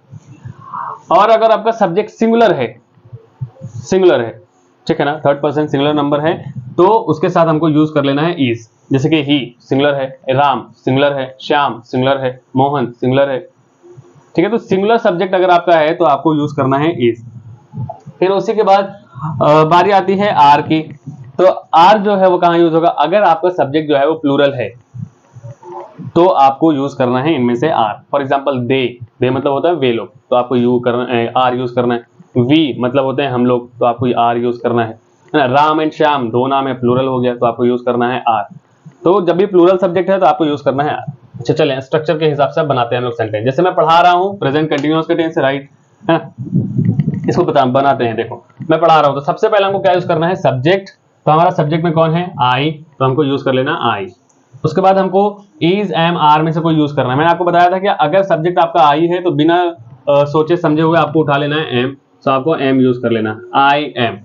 और अगर आपका सब्जेक्ट सिंगुलर है, ठीक है ना, थर्ड पर्सन सिंगुलर नंबर है, तो उसके साथ हमको यूज कर लेना है इज। जैसे कि ही सिंगुलर है, राम सिंगुलर है, श्याम सिंगुलर है, मोहन सिंगुलर है, ठीक है। तो सिंगुलर सब्जेक्ट अगर आपका है तो आपको यूज करना है इज। फिर उसी के बाद बारी आती है आर की। तो आर जो है वो कहाँ यूज होगा, अगर आपका सब्जेक्ट जो है वो प्लूरल है तो आपको यूज करना है इनमें से आर। फॉर एग्जाम्पल दे मतलब होता है वे लोग, तो आपको यू करना आर यूज करना है। वी मतलब होते हैं हम लोग, तो आपको आर यूज करना है ना। राम एंड श्याम दो नाम है, प्लूरल हो गया, तो आपको यूज करना है आर। तो जब भी प्लूरल सब्जेक्ट है तो आपको यूज करना है आर। अच्छा चलें स्ट्रक्चर के हिसाब से बनाते हैं हम लोग सेंटेंस। जैसे मैं पढ़ा रहा हूँ प्रेजेंट कंटिन्यूअस के टेंस से, राइट है, इसको बनाते हैं। देखो मैं पढ़ा रहा हूँ तो सबसे पहले हमको क्या यूज करना है, सब्जेक्ट। तो हमारा सब्जेक्ट में कौन है, आई, तो हमको यूज कर लेना आई। उसके बाद हमको इज एम आर में से कोई यूज करना है। मैंने आपको बताया था कि अगर सब्जेक्ट आपका आई है तो बिना सोचे समझे हुए आपको उठा लेना है एम, तो आपको एम यूज कर लेना, आई एम।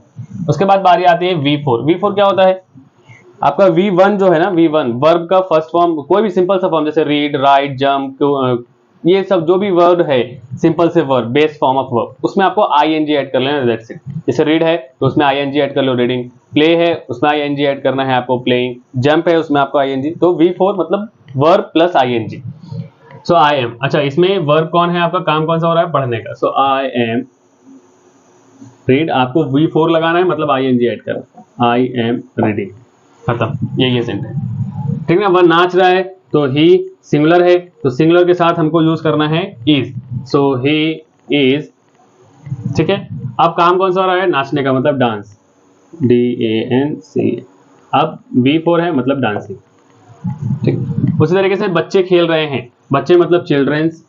उसके बाद बारी आती है V4। V4 क्या होता है, आपका V1 जो है ना, V1 वर्ब का फर्स्ट फॉर्म, कोई भी सिंपल सा फॉर्म जैसे रीड, राइट, जंप, ये सब जो भी वर्ड है सिंपल से verb, base form of verb, उसमें आपको आईएनजी ऐड कर लेना, दैट्स इट। जैसे रीड है तो उसमें आईएनजी ऐड कर लो, रीडिंग। प्ले है उसमें आईएनजी ऐड करना है आपको, प्लेइंग। जंप है उसमें आपको आईएनजी। तो V4 मतलब verb plus ING. So I am, अच्छा इसमें वर्ब कौन है, आपका काम कौन सा हो रहा है, पढ़ने का। सो आई एम रीड, आपको V4 लगाना है मतलब आईएनजी ऐड करना, आई एम रीडिंग, खत्म, यही सेंटेंस, ठीक है। वह नाच रहा है तो ही सिंगुलर है, तो सिंगुलर के साथ हमको यूज करना है इज, सो ही इज, ठीक है। अब काम कौन सा हो रहा है, नाचने का, मतलब डांस, DANC। अब V4 है मतलब डांसिंग, ठीक। उसी तरीके से बच्चे खेल रहे हैं, बच्चे मतलब चिल्ड्रेंस,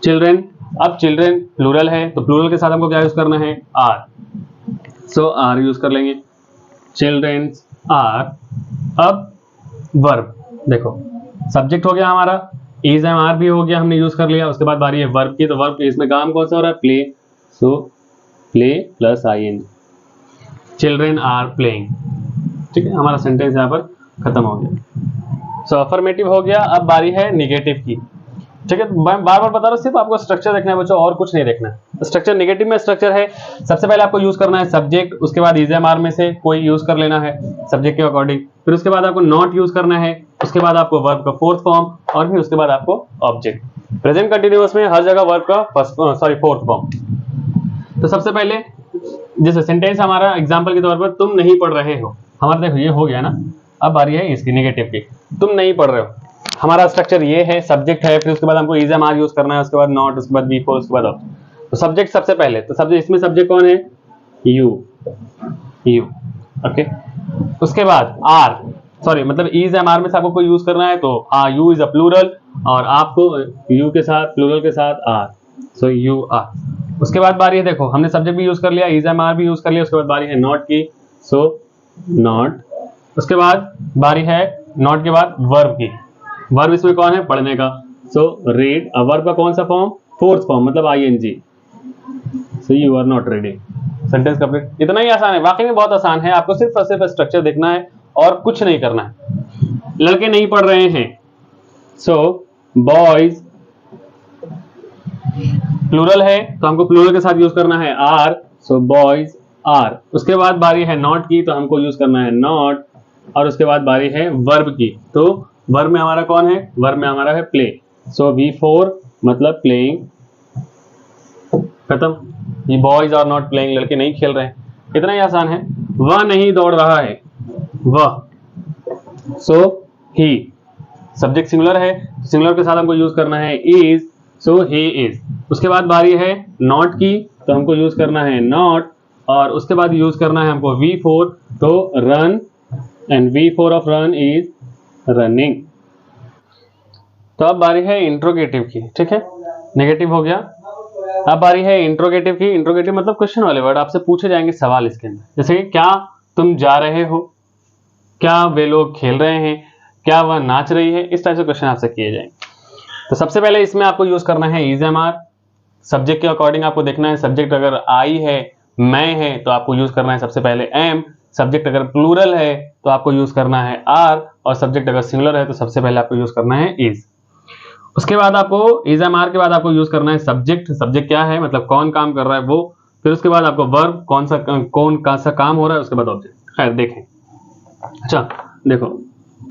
चिल्ड्रेन। अब चिल्ड्रेन प्लूरल है तो प्लूरल के साथ हमको क्या यूज करना है, आर, सो आर यूज कर लेंगे, चिल्ड्रेन्स आर। अब वर्ब, देखो सब्जेक्ट हो गया हमारा, इज एम आर भी हो गया, हमने यूज कर लिया। उसके बाद बारी है वर्ब की, तो वर्ब इसमें काम कौन सा हो रहा है, play, so play plus IN, children are playing, ठीक है। हमारा सेंटेंस यहाँ पर खत्म हो गया। सो अफर्मेटिव हो गया। अब बारी है निगेटिव की, ठीक है। मैं बार बार बता रहा हूँ, सिर्फ आपको स्ट्रक्चर देखना है बच्चों, और कुछ नहीं देखना है। स्ट्रक्चर निगेटिव में स्ट्रक्चर है, सबसे पहले आपको यूज करना है सब्जेक्ट, उसके बाद इज एम आर में से कोई यूज कर लेना है सब्जेक्ट के अकॉर्डिंग, फिर उसके बाद आपको नॉट यूज करना है, उसके बाद आपको वर्ब का फोर्थ फॉर्म, और फिर उसके बाद आपको ऑब्जेक्ट। प्रेजेंट कंटिन्यूअस में हर जगह वर्ब का फोर्थ फॉर्म। तो सबसे पहले जैसे सेंटेंस हमारा एग्जाम्पल के तौर पर, तुम नहीं पढ़ रहे हो, हमारा देखो ये हो गया ना। अब बारी है इसकी निगेटिव की, तुम नहीं पढ़ रहे हो। हमारा स्ट्रक्चर ये है, सब्जेक्ट है, फिर उसके बाद हमको इज एम आर यूज करना है, उसके बाद नॉट, उसके बाद V4, उसके बाद ऑब्जेक्ट। तो सब्जेक्ट सबसे पहले, तो सब्जेक्ट, इसमें सब्जेक्ट कौन है, यू, ओके। उसके बाद आर, सॉरी मतलब इज एम आर में से आपको कोई यूज करना है, तो यू इज अ प्लूरल, और आपको यू के साथ, प्लूरल के साथ आर, सो यू आर। उसके बाद बारी है, देखो हमने सब्जेक्ट भी यूज कर लिया, इज एम आर भी यूज कर लिया, उसके बाद बारी है नॉट की, सो नॉट। उसके बाद बारी है नॉट के बाद वर्ब की, वर्ब इसमें कौन है, पढ़ने का, सो रीड। वर्ब का कौन सा फॉर्म, फोर्थ फॉर्म मतलब ING, so you are not reading, sentence complete. इतना ही आसान है, वाकई में बहुत आसान है, आपको सिर्फ और सिर्फ स्ट्रक्चर देखना है और कुछ नहीं करना है। लड़के नहीं पढ़ रहे हैं, सो बॉयज, प्लूरल है तो हमको प्लूरल के साथ यूज करना है आर, सो बॉयज आर। उसके बाद बारी है नॉट की, तो हमको यूज करना है नॉट, और उसके बाद बारी है वर्ब की, तो वर्ब में हमारा कौन है, वर्ब में हमारा है प्ले, सो V4 मतलब प्लेइंग, खत्म। ये बॉयज आर नॉट प्लेइंग, लड़के नहीं खेल रहे हैं, इतना ही आसान है। वह नहीं दौड़ रहा है, वह, सो ही, सब्जेक्ट सिंगुलर है, सिंगुलर के साथ हमको यूज करना है इज, सो ही इज। उसके बाद बारी है नॉट की, तो हमको यूज करना है नॉट, और उसके बाद यूज करना है हमको V4, तो run, and V4 of run is running. तो अब बारी है इंट्रोगेटिव की, ठीक है, नेगेटिव हो गया। अब बारी है इंट्रोगेटिव की। इंट्रोगेटिव मतलब क्वेश्चन वाले वर्ड, आपसे पूछे जाएंगे सवाल इसके अंदर, जैसे कि क्या तुम जा रहे हो, क्या वे लोग खेल रहे हैं, क्या वह नाच रही है, इस टाइप से क्वेश्चन आपसे किए जाएंगे। तो सबसे पहले इसमें आपको यूज करना है इज एम आर, सब्जेक्ट के अकॉर्डिंग आपको देखना है, सब्जेक्ट अगर आई है, मैं है, तो आपको यूज करना है सबसे पहले एम, सब्जेक्ट अगर प्लूरल है तो आपको यूज करना है आर, और सब्जेक्ट अगर सिंगुलर है तो सबसे पहले आपको यूज करना है इज। उसके बाद आपको इज एम आर के बाद आपको यूज करना है सब्जेक्ट। सब्जेक्ट क्या है, मतलब कौन काम कर रहा है वो। फिर उसके बाद आपको वर्ब, कौन सा काम हो रहा है, उसके बाद ऑब्जेक्ट। खैर देखें, अच्छा देखो,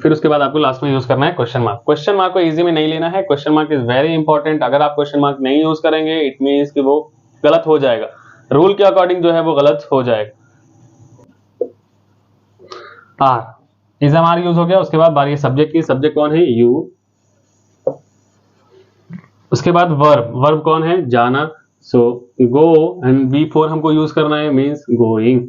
फिर उसके बाद आपको लास्ट में यूज करना है क्वेश्चन मार्क। क्वेश्चन मार्क को इजी में नहीं लेना है, question mark is very important. अगर आप क्वेश्चन मार्क नहीं यूज करेंगे इट मींस कि वो गलत हो जाएगा, रूल के अकॉर्डिंग जो है वो गलत हो जाएगा। Are, is am are use हो गया। उसके बाद बारी है सब्जेक्ट की। सब्जेक्ट कौन है, यू। उसके बाद वर्ब, वर्ब कौन है, जाना, सो गो, एंड V4 हमको यूज करना है, मींस गोइंग।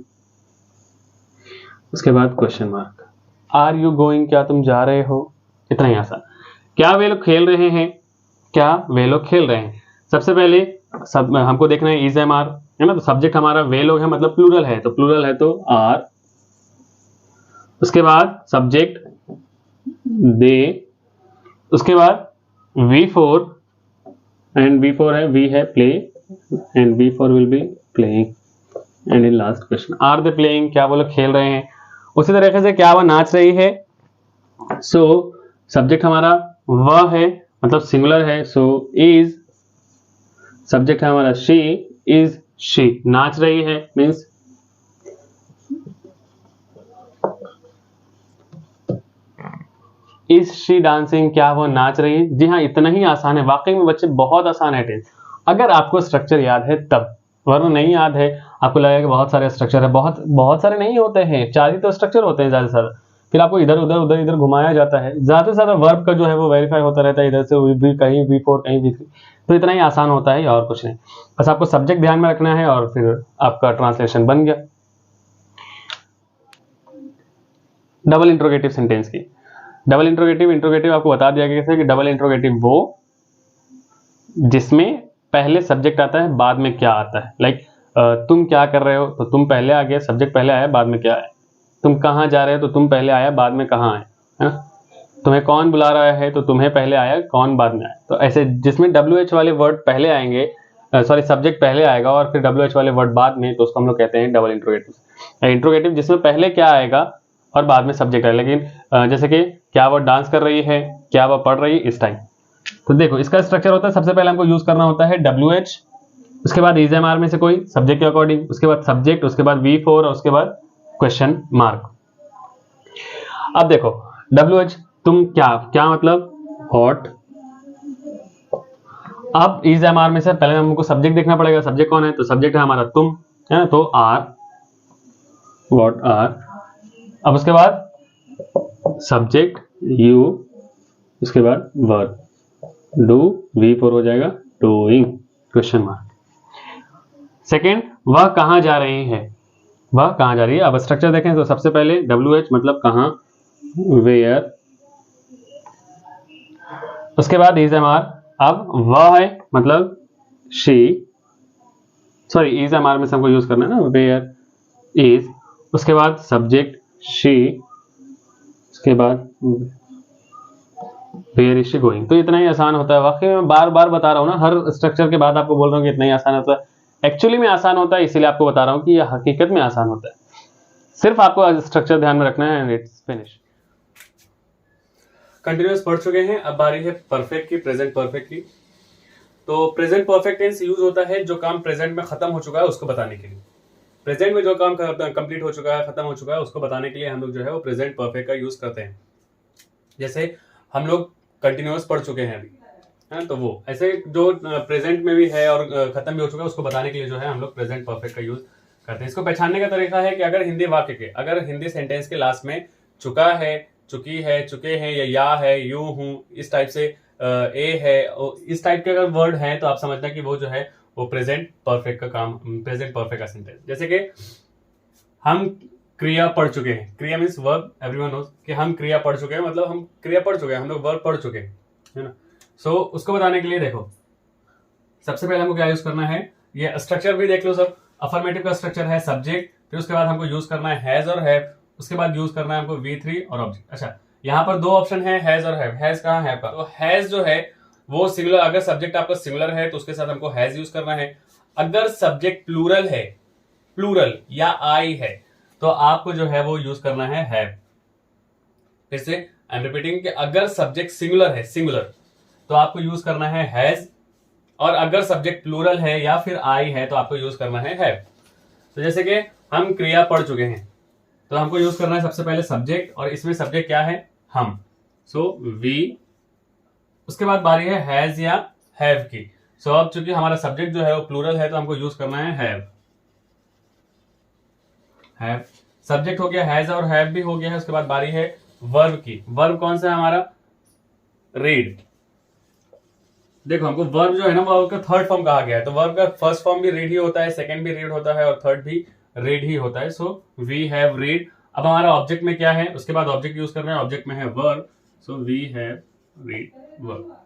उसके बाद question mark, are you going, क्या तुम जा रहे हो। इतना ही आसान। क्या वे लोग खेल रहे हैं, क्या वे लोग खेल रहे हैं। सबसे पहले हमको देखना है इज एम आर, है ना। तो सब्जेक्ट हमारा वे लोग है, मतलब प्लूरल है, तो प्लूरल है तो आर। उसके बाद सब्जेक्ट दे। उसके बाद V4, एंड V4 है, वी है play, and V4 will be playing. And in last question, are they playing, क्या वो लोग खेल रहे हैं। उसी तरीके से क्या वह नाच रही है, सो सब्जेक्ट हमारा वह है, मतलब सिंगुलर है, सो इज। सब्जेक्ट है हमारा शी, इज शी। नाच रही है मींस इज शी डांसिंग, क्या वो नाच रही है। जी हाँ, इतना ही आसान है, वाकई में बच्चे बहुत आसान है टेंस, अगर आपको स्ट्रक्चर याद है तब। वरना नहीं याद है, आपको लगेगा कि बहुत सारे स्ट्रक्चर है, बहुत सारे नहीं होते हैं, 4 ही तो स्ट्रक्चर होते हैं ज्यादा से ज्यादा। फिर आपको इधर उधर घुमाया जाता है, ज्यादा से ज्यादा वर्ब का जो है वो वेरीफाई होता रहता है, इधर से भी कहीं V4 कहीं V3। तो इतना ही आसान होता है और कुछ नहीं, बस आपको सब्जेक्ट ध्यान में रखना है और फिर आपका ट्रांसलेशन बन गया। डबल इंट्रोगेटिव सेंटेंस की। डबल इंट्रोगेटिव आपको बता दिया गया है कि डबल इंट्रोगेटिव वो जिसमें पहले सब्जेक्ट आता है बाद में क्या आता है। लाइक तुम क्या कर रहे हो, तो तुम पहले आ गया, सब्जेक्ट पहले आया बाद में क्या आया। तुम कहाँ जा रहे हो, तो तुम पहले आया बाद में कहाँ आए, है ना। तुम्हें कौन बुला रहा है, तो तुम्हें पहले आया, कौन बाद में आया। तो ऐसे जिसमें WH वाले वर्ड पहले आएंगे, सॉरी सब्जेक्ट पहले आएगा और फिर WH वाले वर्ड बाद में, तो उसको हम लोग कहते हैं डबल इंट्रोगेटिव। इंट्रोगेटिव जिसमें पहले क्या आएगा और बाद में सब्जेक्ट आएगा। लेकिन जैसे कि क्या वो डांस कर रही है, क्या वो पढ़ रही है, इस टाइम। तो देखो इसका स्ट्रक्चर होता है, सबसे पहले हमको यूज करना होता है WH, उसके बाद इज एम आर में से कोई सब्जेक्ट के अकॉर्डिंग, उसके बाद सब्जेक्ट, उसके बाद V4 और उसके बाद क्वेश्चन मार्क। अब देखो WH, तुम क्या मतलब व्हाट। अब इज एम आर में से पहले हमको सब्जेक्ट देखना पड़ेगा, सब्जेक्ट कौन है, तो सब्जेक्ट है हमारा तुम, है ना, तो आर, व्हाट आर। अब उसके बाद सब्जेक्ट यू, उसके बाद वर्ब डू, V4 हो जाएगा डूइंग, क्वेश्चन मार्क। सेकेंड, वह कहां जा रही है, वह कहां जा रही है। अब स्ट्रक्चर देखें तो सबसे पहले WH मतलब कहां, वेयर। उसके बाद इज एम आर, अब वह है मतलब she, sorry is am are में से हमको यूज करना है ना, वेयर इज। उसके बाद सब्जेक्ट शी, उसके बाद वेयर इज शी गोइंग। तो इतना ही आसान होता है। वाकई में बार बार बता रहा हूँ ना, हर स्ट्रक्चर के बाद आपको बोल रहा हूँ कि इतना ही आसान होता है। एक्चुअली में आसान होता है, इसीलिए आपको बता रहा हूँ कि यह हकीकत में आसान होता है। सिर्फ आपको स्ट्रक्चर ध्यान में रखना है एंड इट्स फिनिश। कंटिन्यूअस पढ़ चुके हैं, अब बारी है परफेक्ट की, प्रेजेंट परफेक्ट की। तो प्रेजेंट परफेक्ट टेंस यूज होता है जो काम प्रेजेंट में खत्म हो चुका है उसको बताने के लिए। प्रेजेंट में जो काम कंप्लीट हो चुका है, खत्म हो चुका है, उसको बताने के लिए हम लोग जो है वो प्रेजेंट परफेक्ट का यूज करते हैं। जैसे हम लोग कंटिन्यूअस पढ़ चुके हैं अभी, है ना, तो वो ऐसे जो प्रेजेंट में भी है और खत्म भी हो चुका है उसको बताने के लिए जो है हम लोग प्रेजेंट परफेक्ट का यूज करते हैं। इसको पहचानने का तरीका है कि अगर हिंदी वाक्य के, अगर हिंदी सेंटेंस के लास्ट में चुका है, चुकी है, चुके हैं, या है, यू हूं, इस टाइप से ए है, इस टाइप के अगर वर्ड हैं तो आप समझना कि वो जो है वो प्रेजेंट परफेक्ट का काम, प्रेजेंट परफेक्ट का सेंटेंस। जैसे कि हम क्रिया पढ़ चुके हैं, क्रिया मीन्स वर्ब, एवरीवन नोज कि हम क्रिया पढ़ चुके हैं, मतलब हम क्रिया पढ़ चुके हैं, हम लोग वर्ब पढ़ चुके हैं, है ना। सो उसको बताने के लिए देखो सबसे पहले हमको क्या यूज करना है, ये स्ट्रक्चर भी देख लो सब। अफर्मेटिव का स्ट्रक्चर है सब्जेक्ट, फिर उसके बाद हमको यूज करना है हैज और हैव, उसके बाद यूज करना है हमको V3 और ऑब्जेक्ट। अच्छा, यहाँ पर 2 ऑप्शन है, हैज और हैव। हैज कहाँ है आपका, तो हैज जो है वो सिंगुलर, अगर सब्जेक्ट आपका सिंगुलर है तो उसके साथ हमको हैज यूज करना है। अगर सब्जेक्ट प्लूरल है, प्लूरल या आई है, तो आपको जो है वो यूज करना है हैव। फिर से आई एम रिपीटिंग कि अगर सब्जेक्ट सिंगुलर है, सिंगुलर तो आपको यूज करना है हैज, और अगर सब्जेक्ट प्लूरल है या फिर आई है तो आपको यूज करना है हैव। तो जैसे कि हम क्रिया पढ़ चुके हैं, तो हमको यूज करना है सबसे पहले सब्जेक्ट, और इसमें सब्जेक्ट क्या है, हम, सो वी। उसके बाद बारी है हैज या हैव की। सो अब चूंकि हमारा सब्जेक्ट जो है वो प्लूरल है तो हमको यूज करना है हैव। हैव सब्जेक्ट हो गया, हैज और हैव भी हो गया है। उसके बाद बारी है वर्ब की। वर्ब कौन सा है हमारा, रीड। देखो हमको वर्ब जो है ना वर्ब का थर्ड फॉर्म कहा गया है, तो वर्ब का फर्स्ट फॉर्म भी रीड ही होता है, सेकंड भी रीड होता है और थर्ड भी रीड ही होता है। So we have read. अब हमारा ऑब्जेक्ट में क्या है, उसके बाद ऑब्जेक्ट यूज कर रहे हैं, ऑब्जेक्ट में है verb, so we have read verb.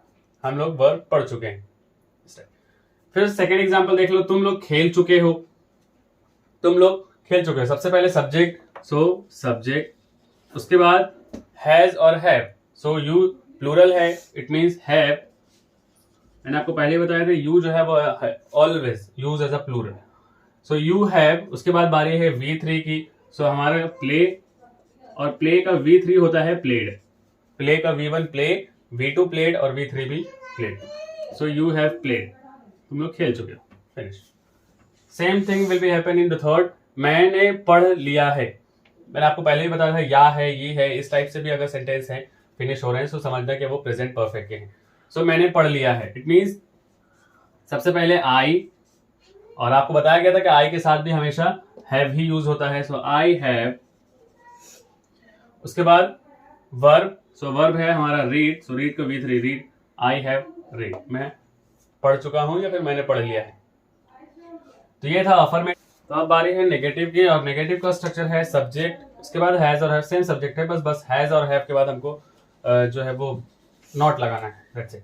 हम लोग वर्ब पढ़ चुके हैं। फिर सेकंड एग्जांपल देख लो, तुम लोग खेल चुके हो। तुम लोग खेल चुके हो, सबसे पहले सब्जेक्ट, सो सब्जेक्ट। उसके बाद हैज और हैव, सो यू प्लूरल है, इट मींस हैव। मैंने आपको पहले ही बताया था यू जो है वो always use as a plural, so you have. उसके बाद बारी है V3 की। सो हमारा प्ले, और प्ले का V3 होता है प्लेड। प्ले का V1 प्ले, V2 प्लेड और V3 भी played. So you have played, तुम लोग खेल चुके हो, finish. Same thing will be happen in the third, मैंने पढ़ लिया है। मैंने आपको पहले ही बताया था या है, ये है, इस टाइप से भी अगर सेंटेंस है फिनिश हो रहे हैं तो समझना कि वो प्रेजेंट परफेक्ट के हैं। सो मैंने पढ़ लिया है, इट मींस सबसे पहले आई, और आपको बताया गया था कि आई के साथ भी हमेशा हैव ही यूज होता है। सो आई हैव। उसके बाद वर्ब, सो वर्ब है हमारा रीड, सो रीड को V3 read. I have read, मैं पढ़ चुका हूं या फिर मैंने पढ़ लिया है। तो ये था अफर्मेटिव। तो अब बारी है नेगेटिव की, और नेगेटिव का स्ट्रक्चर है सब्जेक्ट, उसके बाद हैज और हैव, सेम सब्जेक्ट है, बस हैज और हैव के बाद हमको जो है वो नॉट लगाना है, दैट्स इट।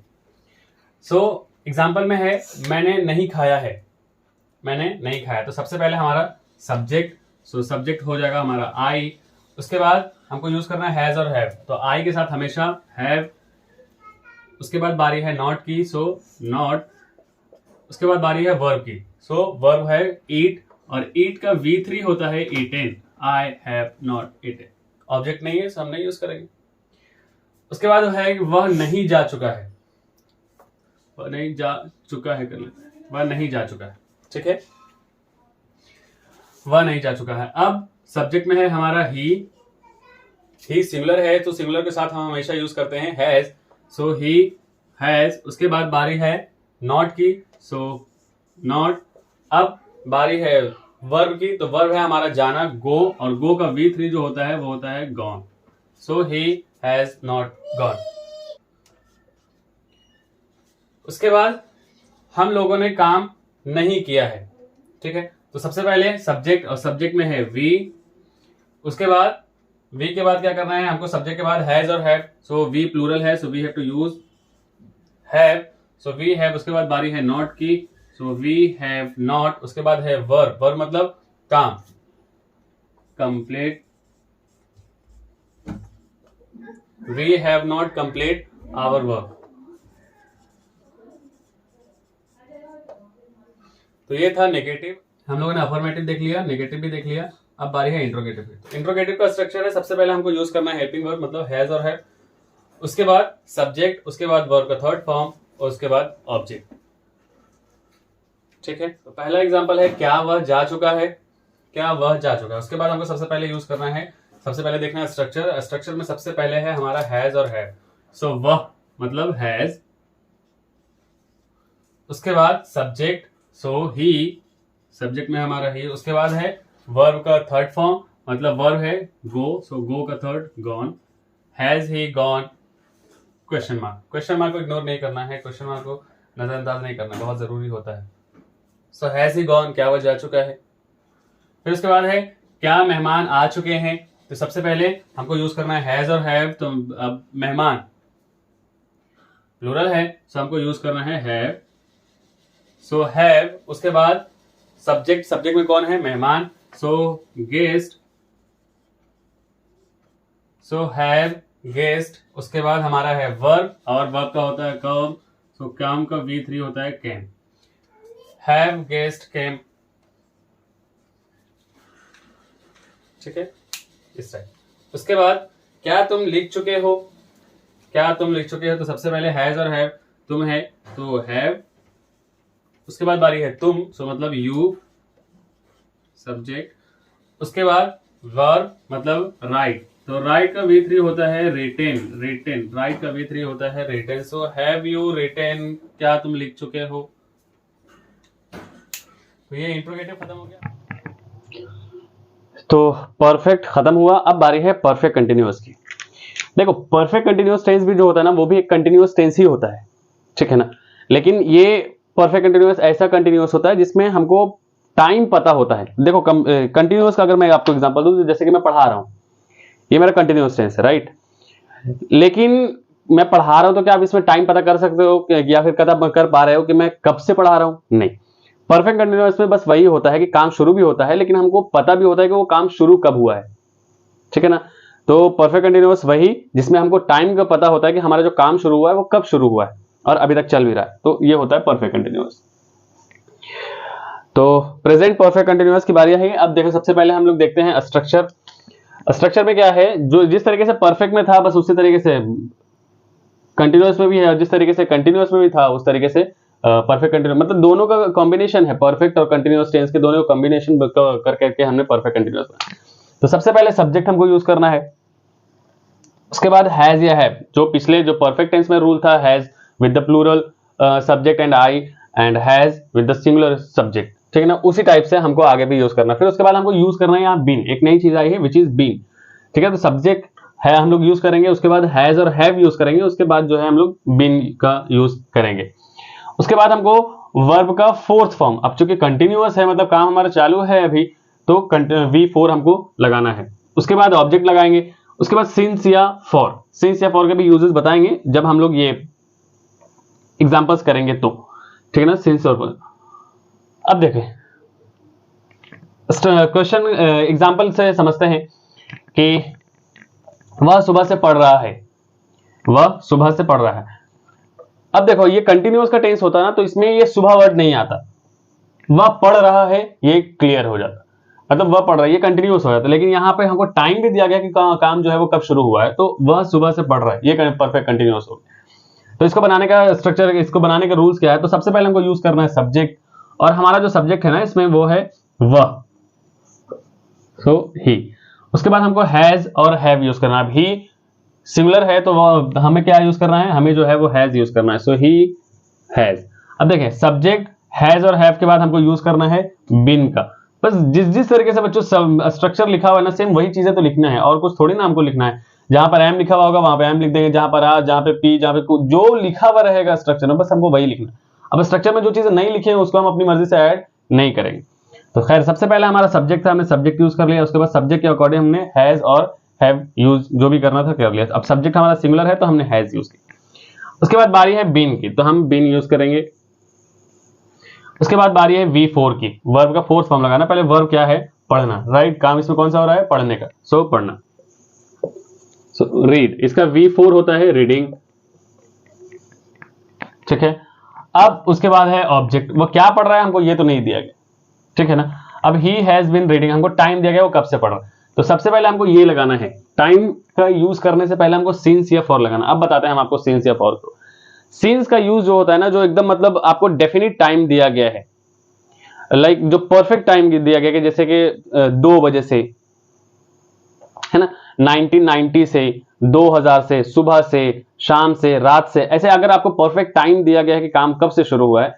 सो एग्जांपल में है मैंने नहीं खाया है, मैंने नहीं खाया, तो सबसे पहले हमारा सब्जेक्ट, सो सब्जेक्ट हो जाएगा हमारा आई। उसके बाद हमको यूज करना है हैज और हैव, तो आई के साथ हमेशा हैव। उसके बाद बारी है नॉट की, सो नॉट। उसके बाद बारी है वर्ब की, सो वर्ब है ईट, और ईट का V3 होता है eaten. I have not eaten, object नहीं है, सो हम नहीं यूज करेंगे। उसके बाद है कि वह नहीं जा चुका है, वह नहीं जा चुका है कर लेते हैं, वह नहीं जा चुका है, ठीक है, वह नहीं जा चुका है। अब सब्जेक्ट में है हमारा ही सिंगुलर है, तो सिंगुलर के साथ हम हमेशा यूज करते हैं हैज, सो ही हैज। उसके बाद बारी है नॉट की, सो नॉट। अब बारी है वर्ब की, तो वर्ब है हमारा जाना, गो, और गो का V3 जो होता है वो होता है gone, so he has not gone. उसके बाद हम लोगों ने काम नहीं किया है, ठीक है, तो सबसे पहले सब्जेक्ट, और सब्जेक्ट में है वी। उसके बाद वी के बाद क्या करना है हमको, सब्जेक्ट के बाद हैज और हैव, सो वी प्लूरल है, so we have to use have, so we have. उसके बाद बारी है नॉट की, सो वी हैव नॉट। उसके बाद है वर्ब, वर्ब मतलब काम, complete, we have not complete our work. तो ये था नेगेटिव, हम लोगों ने अफर्मेटिव देख लिया, नेगेटिव भी देख लिया। अब बारी है इंट्रोगेटिव। इंट्रोगेटिव का स्ट्रक्चर है, सबसे पहले हमको यूज करना है हेल्पिंग वर्ब, मतलब हैज और हैव। उसके बाद सब्जेक्ट, उसके बाद वर्ब का थर्ड फॉर्म, और उसके बाद ऑब्जेक्ट, ठीक है। तो पहला एग्जांपल है क्या वह जा चुका है, क्या वह जा चुका है। उसके बाद हमको सबसे पहले यूज करना है, सबसे पहले देखना है स्ट्रक्चर। स्ट्रक्चर में सबसे पहले है हमारा हैज और हैव, सो वह मतलब हैज। उसके बाद सब्जेक्ट, सो ही, सब्जेक्ट में हमारा ही। उसके बाद है वर्ब का थर्ड फॉर्म, मतलब वर्ब है गो, सो गो का third gone. Has he gone, question mark, question mark को इग्नोर नहीं करना है, क्वेश्चन मार्क को नजरअंदाज नहीं करना, बहुत जरूरी होता है। सो हैज ही गॉन, क्या वह जा चुका है। फिर उसके बाद है क्या मेहमान आ चुके हैं, तो सबसे पहले हमको यूज करना है हैज और हैव। तो अब मेहमान प्लूरल है, सो हमको यूज करना है हैव, सो हैव। उसके बाद सब्जेक्ट, सब्जेक्ट में कौन है, मेहमान, सो गेस्ट, सो हैव गेस्ट। उसके बाद हमारा है वर्ब, और वर्ब का होता है कम, सो काम का V3 होता है केम, हैव गेस्ट केम, ठीक है, इस टाइप। उसके बाद क्या तुम लिख चुके हो, क्या तुम लिख चुके हो, तो सबसे पहले हैज और हैव, तुम है तो हैव, उसके बाद बारी है तुम, सो मतलब यू सब्जेक्ट, उसके बाद वर्ब मतलब राइट, तो राइट का V3 होता है रिटेन, रिटेन राइट का V3 होता है written, so have you written, क्या तुम लिख चुके हो। तो ये इंट्रोगेटिव खत्म हो गया, तो परफेक्ट खत्म हुआ। अब बारी है परफेक्ट कंटिन्यूअस की। देखो परफेक्ट कंटिन्यूअस टेंस भी जो होता है ना वो भी एक कंटिन्यूअस टेंस ही होता है, ठीक है ना, लेकिन ये परफेक्ट कंटिन्यूअस ऐसा कंटिन्यूअस होता है जिसमें हमको टाइम पता होता है। देखो कंटिन्यूअस का अगर मैं आपको एग्जांपल दूं, जैसे कि मैं पढ़ा रहा हूं, ये मेरा कंटिन्यूअस टेंस है, राइट, लेकिन मैं पढ़ा रहा हूं तो क्या आप इसमें टाइम पता कर सकते हो या फिर कर पा रहे हो कि मैं कब से पढ़ा रहा हूं? नहीं। परफेक्ट कंटिन्यूअस में बस वही होता है कि काम शुरू भी होता है लेकिन हमको पता भी होता है कि वो काम शुरू कब हुआ है, ठीक है ना। तो परफेक्ट कंटिन्यूअस वही जिसमें हमको टाइम का पता होता है कि हमारा जो काम शुरू हुआ है वो कब शुरू हुआ है और अभी तक चल भी रहा है, तो ये होता है परफेक्ट कंटिन्यूअस। तो प्रेजेंट परफेक्ट कंटिन्यूअस की बारी है। अब देखो सबसे पहले हम लोग देखते हैं स्ट्रक्चर। स्ट्रक्चर में क्या है, जो जिस तरीके से परफेक्ट में था बस उसी तरीके से कंटिन्यूअस में भी है, और जिस तरीके से कंटिन्यूअस में भी था उस तरीके से परफेक्ट कंटिन्यूअस, मतलब दोनों का कॉम्बिनेशन है, परफेक्ट और कंटिन्यूअस टेंस के दोनों का कॉम्बिनेशन कर करके हमने परफेक्ट कंटिन्यूअस बनाया। तो सबसे पहले सब्जेक्ट हमको यूज करना है, उसके बाद हैज या हैव, जो पिछले जो परफेक्ट टेंस में रूल था, has with the plural subject and I and has with the singular subject, ठीक है ना, उसी टाइप से हमको आगे भी यूज करना। फिर उसके बाद हमको यूज करना है यहाँ बीन, एक नई चीज आई है विच इज बीन, ठीक है। तो सब्जेक्ट है हम लोग यूज करेंगे, उसके बाद हैज और हैव यूज करेंगे, उसके बाद जो है हम लोग बीन का यूज करेंगे। उसके बाद हमको वर्ब का फोर्थ फॉर्म, अब चूंकि कंटिन्यूअस है मतलब काम हमारा चालू है अभी, तो V4 हमको लगाना है। उसके बाद ऑब्जेक्ट लगाएंगे, उसके बाद सिंस या फॉर, सिंस या फॉर के भी यूजेस बताएंगे जब हम लोग ये एग्जांपल्स करेंगे तो, ठीक है ना, सिंस और फॉर। अब देखें क्वेश्चन एग्जांपल से समझते हैं कि वह सुबह से पढ़ रहा है, वह सुबह से पढ़ रहा है। अब देखो ये कंटिन्यूअस का टेंस होता है ना, तो इसमें ये सुबह वर्ड नहीं आता, वह पढ़ रहा है ये क्लियर हो जाता, मतलब वह पढ़ रहा है ये कंटिन्यूअस हो जाता, लेकिन यहाँ पे हमको टाइम भी दिया गया कि काम जो है वो कब शुरू हुआ है, तो वह सुबह से पढ़ रहा है, ये परफेक्ट कंटिन्यूअस हो गया। तो इसको बनाने का स्ट्रक्चर, इसको बनाने का रूल्स क्या है, तो सबसे पहले हमको यूज करना है सब्जेक्ट, और हमारा जो सब्जेक्ट है ना इसमें वो है वह, सो ही। उसके बाद हमको हैज और हैव यूज करना है, ही सिमिलर है तो हमें क्या यूज करना है, हमें जो है वो हैज यूज करना है, सो ही हैज। अब देखें सब्जेक्ट हैज और हैव के बाद हमको यूज करना है बिन का, बस जिस जिस तरीके से बच्चों स्ट्रक्चर लिखा हुआ है ना सेम वही चीजें तो लिखना है, और कुछ थोड़ी ना हमको लिखना है। जहां पर एम लिखा हुआ होगा वहां पे एम लिख देंगे, जहां पर आ, जहां पे पी, जहां पे जो लिखा हुआ रहेगा स्ट्रक्चर में बस हमको वही लिखना है। अब स्ट्रक्चर में जो चीजें नहीं लिखी है उसको हम अपनी मर्जी से ऐड नहीं करेंगे। तो खैर सबसे पहले हमारा सब्जेक्ट था, हमने सब्जेक्ट यूज कर लिया, उसके बाद सब्जेक्ट के अकॉर्डिंग हमने हैज और हैव यूज जो भी करना था कर लिया। अब सब्जेक्ट हमारा सिमिलर है तो हमने हैज यूज किया। उसके बाद बारी है बीन की, तो हम बीन यूज करेंगे। उसके बाद बारी है V4 की, वर्ब का फोर्थ फॉर्म लगाना। पहले वर्ब क्या है, पढ़ना, राइट, काम इसमें कौन सा हो रहा है, पढ़ने का, सो पढ़ना, सो रीड, इसका V4 होता है रीडिंग, ठीक है। अब उसके बाद है ऑब्जेक्ट, वो क्या पढ़ रहा है हमको ये तो नहीं दिया गया, ठीक है ना। अब ही हैज बीन रीडिंग, हमको टाइम दिया गया वो कब से पढ़ रहा है, तो सबसे पहले हमको ये लगाना है, टाइम का यूज करने से पहले हमको सिंस या फॉर लगाना। अब बताते हैं हम आपको सिंस या फॉर को। सिंस का यूज जो होता है ना, जो एकदम मतलब आपको डेफिनिट टाइम दिया गया है, लाइक जो परफेक्ट टाइम दिया गया कि जैसे कि 2 बजे से, है ना, 1990 से, 2000 से, सुबह से, शाम से, रात से, ऐसे अगर आपको परफेक्ट टाइम दिया गया है कि काम कब से शुरू हुआ है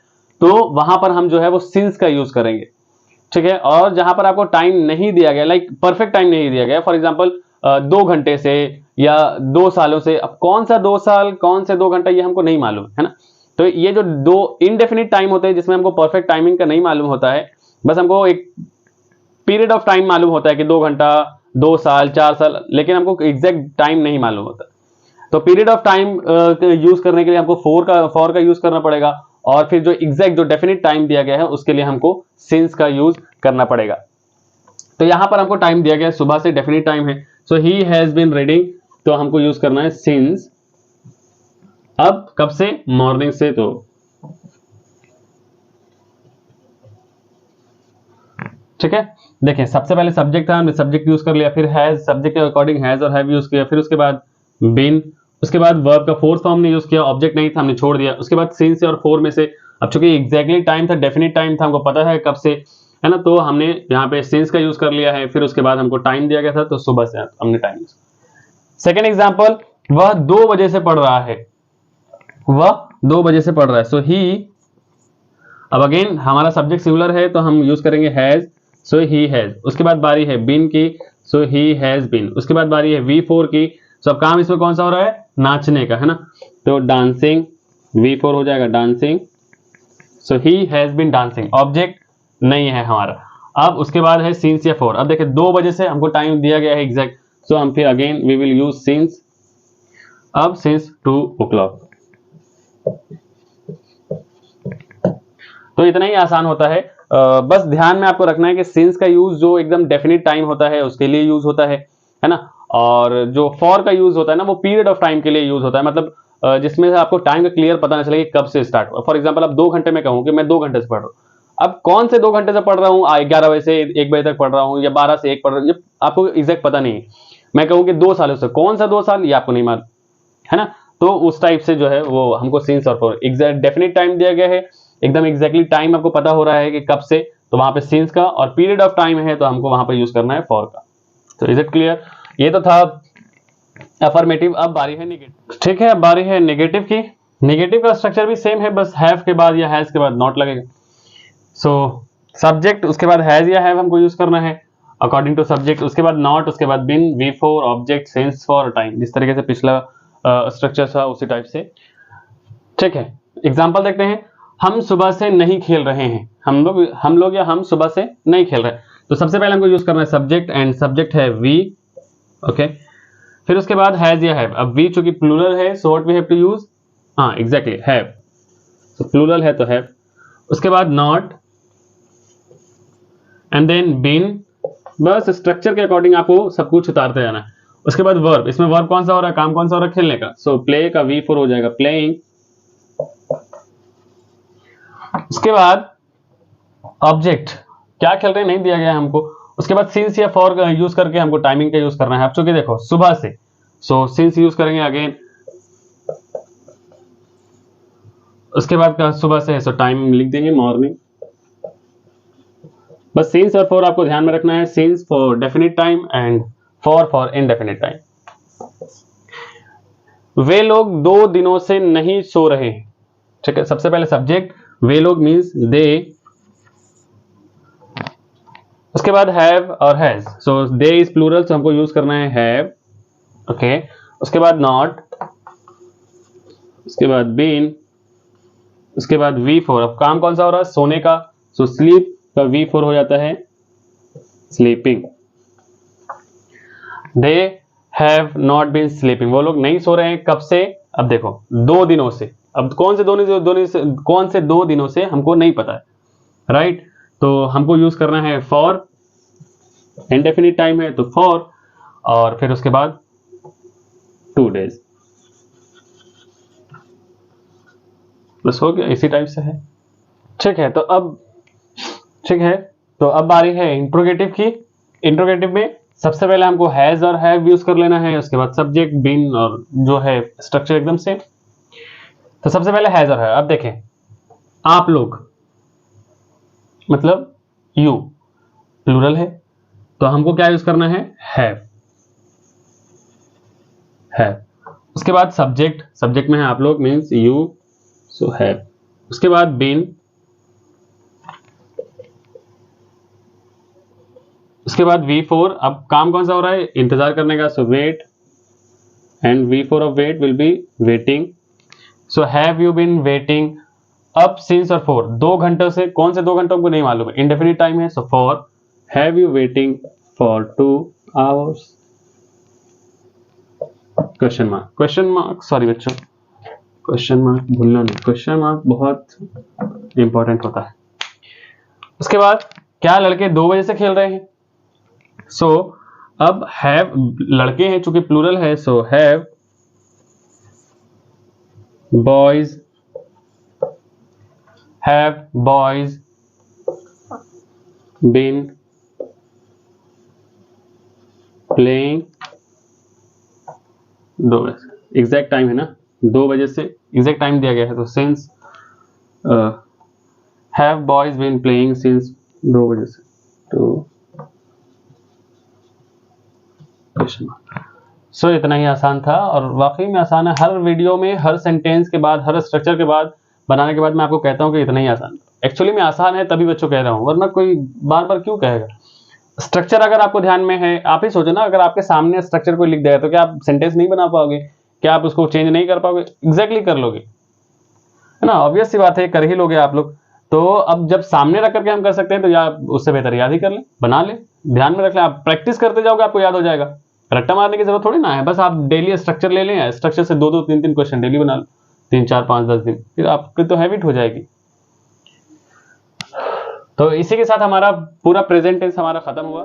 तो वहां पर हम जो है वो सिंस का यूज करेंगे, ठीक है। और जहां पर आपको टाइम नहीं दिया गया, लाइक परफेक्ट टाइम नहीं दिया गया, फॉर एग्जांपल 2 घंटे से या 2 सालों से, अब कौन सा 2 साल कौन से 2 घंटा ये हमको नहीं मालूम है ना। तो ये जो 2 इनडेफिनिट टाइम होते हैं जिसमें हमको परफेक्ट टाइमिंग का नहीं मालूम होता है, बस हमको एक पीरियड ऑफ टाइम मालूम होता है कि 2 घंटा, 2 साल, 4 साल, लेकिन हमको एग्जैक्ट टाइम नहीं मालूम होता। तो पीरियड ऑफ टाइम यूज करने के लिए हमको फॉर का यूज करना पड़ेगा, और फिर जो एग्जैक्ट जो डेफिनिट टाइम दिया गया है उसके लिए हमको सिंस का यूज करना पड़ेगा। तो यहां पर हमको टाइम दिया गया है, सुबह से डेफिनिट टाइम है, सो ही हैज बीन रीडिंग, तो हमको यूज करना है सिंस। अब कब से, मॉर्निंग से, तो ठीक है। देखें सबसे पहले सब्जेक्ट था, हमने सब्जेक्ट यूज कर लिया, फिर हैज, सब्जेक्ट के अकॉर्डिंग हैज और हैव यूज किया, फिर उसके बाद बीन, उसके बाद वर्ब का फोर्थ फॉर्म ने यूज किया, ऑब्जेक्ट नहीं था हमने छोड़ दिया। उसके बाद सिंस से और फॉर में से, अब चूंकि एग्जैक्टली टाइम था, डेफिनेट टाइम था, हमको पता है कब से, है ना, तो हमने यहाँ पे सिंस का यूज कर लिया है। फिर उसके बाद हमको टाइम दिया गया था तो सुबह से हमने टाइम यूज। सेकेंड एग्जाम्पल, वह 2 बजे से पढ़ रहा है, वह 2 बजे से पढ़ रहा है, सो ही। अब अगेन हमारा सब्जेक्ट सिंगुलर है तो हम यूज करेंगे हैज, सो ही हैज। उसके बाद बारी है बीन की, सो ही हैज बीन। उसके बाद बारी है V4 की, सो अब काम इसमें कौन सा हो रहा है, नाचने का, है ना, तो डांसिंग, V4 हो जाएगा dancing, so he has been dancing. Object नहीं है हमारा। अब उसके बाद है सिंस या फॉर। अब देखिए 2 बजे से हमको टाइम दिया गया है एग्जैक्ट, सो हम फिर again we will use since. अब सिंस 2 o'clock। तो इतना ही आसान होता है। बस ध्यान में आपको रखना है कि सिंस का यूज जो एकदम डेफिनेट टाइम होता है उसके लिए यूज होता है ना, और जो फॉर का यूज होता है ना वो पीरियड ऑफ टाइम के लिए यूज होता है, मतलब जिसमें से आपको टाइम का क्लियर पता ना चले कि कब से स्टार्ट हुआ। फॉर एग्जाम्पल अब 2 घंटे में कहूँ कि मैं 2 घंटे से पढ़ रहा हूँ, अब कौन से 2 घंटे से पढ़ रहा हूँ, 11 बजे से 1 बजे तक पढ़ रहा हूँ या 12 से 1 पढ़ रहा हूँ, आपको एग्जैक्ट पता नहीं है। मैं कहूँ कि 2 सालों से, कौन सा 2 साल ये आपको नहीं मालूम, है ना, तो उस टाइप से जो है वो हमको सिंस और फॉर, एग्जैक्ट डेफिनेट टाइम दिया गया है, एकदम एग्जैक्टली टाइम आपको पता हो रहा है कि कब से, तो वहां पे सिंस का, और पीरियड ऑफ टाइम है तो हमको वहां पे यूज करना है फॉर का। तो इज इट क्लियर? ये तो था अफर्मेटिव। अब बारी है नेगेटिव। ठीक है, अब बारी है नेगेटिव की। नेगेटिव का स्ट्रक्चर भी सेम है, बस हैव के बाद या हैज के बाद नॉट लगेगा। सो सब्जेक्ट, उसके बाद हैज या हैव हमको यूज करना है अकॉर्डिंग टू सब्जेक्ट, उसके बाद नॉट, उसके बाद बिन, V4, object, since, for, time, जिस तरीके से पिछला स्ट्रक्चर था उसी टाइप से। ठीक है, एग्जाम्पल देखते हैं। हम सुबह से नहीं खेल रहे हैं, हम लोग या हम सुबह से नहीं खेल रहे। तो सबसे पहले हमको यूज करना है सब्जेक्ट, एंड सब्जेक्ट है वी, ओके। फिर उसके बाद हैज या हैव। अब वी चूंकि प्लूरल है so what we have to use, हाँ एग्जैक्टली हैव, तो प्लूरल है तो हैव। उसके बाद नॉट, एंड देन बीन। बस स्ट्रक्चर के अकॉर्डिंग आपको सब कुछ उतारते जाना है। उसके बाद वर्ब, इसमें वर्ब कौन सा हो रहा है, काम कौन सा हो रहा है, खेलने का, सो प्ले का V4 हो जाएगा प्लेइंग। उसके बाद ऑब्जेक्ट, क्या खेल रहे हैं नहीं दिया गया है हमको। उसके बाद सिंस या फॉर यूज करके हमको टाइमिंग का यूज करना है। अब चूंकि देखो सुबह से, सो सिंस यूज करेंगे अगेन। उसके बाद का सुबह से है सो टाइम लिख देंगे मॉर्निंग। बस सिंस और फॉर आपको ध्यान में रखना है, since for definite time and for indefinite time. वे लोग 2 दिनों से नहीं सो रहे हैं। ठीक है, सबसे पहले सब्जेक्ट, वे लोग मीन्स दे। उसके बाद हैव और has, so they is plural, तो हमको यूज करना है हैव, ओके। उसके बाद नॉट, उसके बाद बीन, उसके बाद V4। अब काम कौन सा हो रहा है, सोने का, सो स्लीप का V4 हो जाता है sleeping. They have not been sleeping, वो लोग नहीं सो रहे हैं कब से, अब देखो 2 दिनों से। अब कौन से कौन से 2 दिनों से हमको नहीं पता है, राइट, तो हमको यूज करना है फॉर, इंडेफिनिट टाइम है तो फॉर, और फिर उसके बाद 2 days। बस हो गया, इसी टाइप से है। ठीक है, तो अब ठीक है, तो अब बारी है इंट्रोगेटिव की। इंट्रोगेटिव में सबसे पहले हमको हैज और हैव यूज कर लेना है, उसके बाद सब्जेक्ट, बीन, और जो है स्ट्रक्चर एकदम से। तो सबसे पहले हैज और हैव। अब देखें, आप लोग मतलब यू प्लूरल है तो हमको क्या यूज करना है, हैव, हैव। उसके बाद सब्जेक्ट, सब्जेक्ट में है आप लोग मीन्स यू, सो हैव। उसके बाद बीन, उसके बाद V4। अब काम कौन सा हो रहा है, इंतजार करने का, so wait, and V4 of wait will be waiting. So have you been waiting. अब सिंस और फॉर, 2 घंटों से, कौन से 2 घंटों को नहीं मालूम है, इंडेफिनिट टाइम है, so for have you waiting for 2 hours, question mark, sorry बच्चों, क्वेश्चन मार्क भूलना नहीं, क्वेश्चन मार्क बहुत इंपॉर्टेंट होता है। उसके बाद क्या लड़के 2 बजे से खेल रहे हैं, सो अब हैव, लड़के हैं चूंकि प्लूरल है, so have boys, have boys been playing 2 बजे से। एग्जैक्ट टाइम है ना, 2 बजे से एग्जैक्ट टाइम दिया गया है, तो since have boys been playing since 2 बजे से, तो सो इतना ही आसान था और वाकई में आसान है। हर वीडियो में हर सेंटेंस के बाद, हर स्ट्रक्चर के बाद बनाने के बाद मैं आपको कहता हूँ कि इतना ही आसान। एक्चुअली में आसान है तभी बच्चों कह रहा हूँ, वरना कोई बार बार क्यों कहेगा। स्ट्रक्चर अगर आपको ध्यान में है, आप ही सोचो ना, अगर आपके सामने स्ट्रक्चर कोई लिख दिया तो क्या आप सेंटेंस नहीं बना पाओगे? क्या आप उसको चेंज नहीं कर पाओगे? एग्जैक्टली कर लोगे, है ना, ऑब्वियस सी बात है, कर ही लोगे आप लोग। तो अब जब सामने रख करके हम कर सकते हैं, तो या उससे बेहतर याद ही कर ले, बना ले, ध्यान में रख ले, आप प्रैक्टिस करते जाओगे आपको याद हो जाएगा। रट्टा मारने की जरूरत थोड़ी ना है, बस आप डेली स्ट्रक्चर ले लें, स्ट्रक्चर से 2-2 3-3 क्वेश्चन डेली बना लो, 3 4 5 10 दिन, फिर आपकी तो हैबिट हो जाएगी। तो इसी के साथ हमारा पूरा प्रेजेंट टेंस हमारा खत्म हुआ।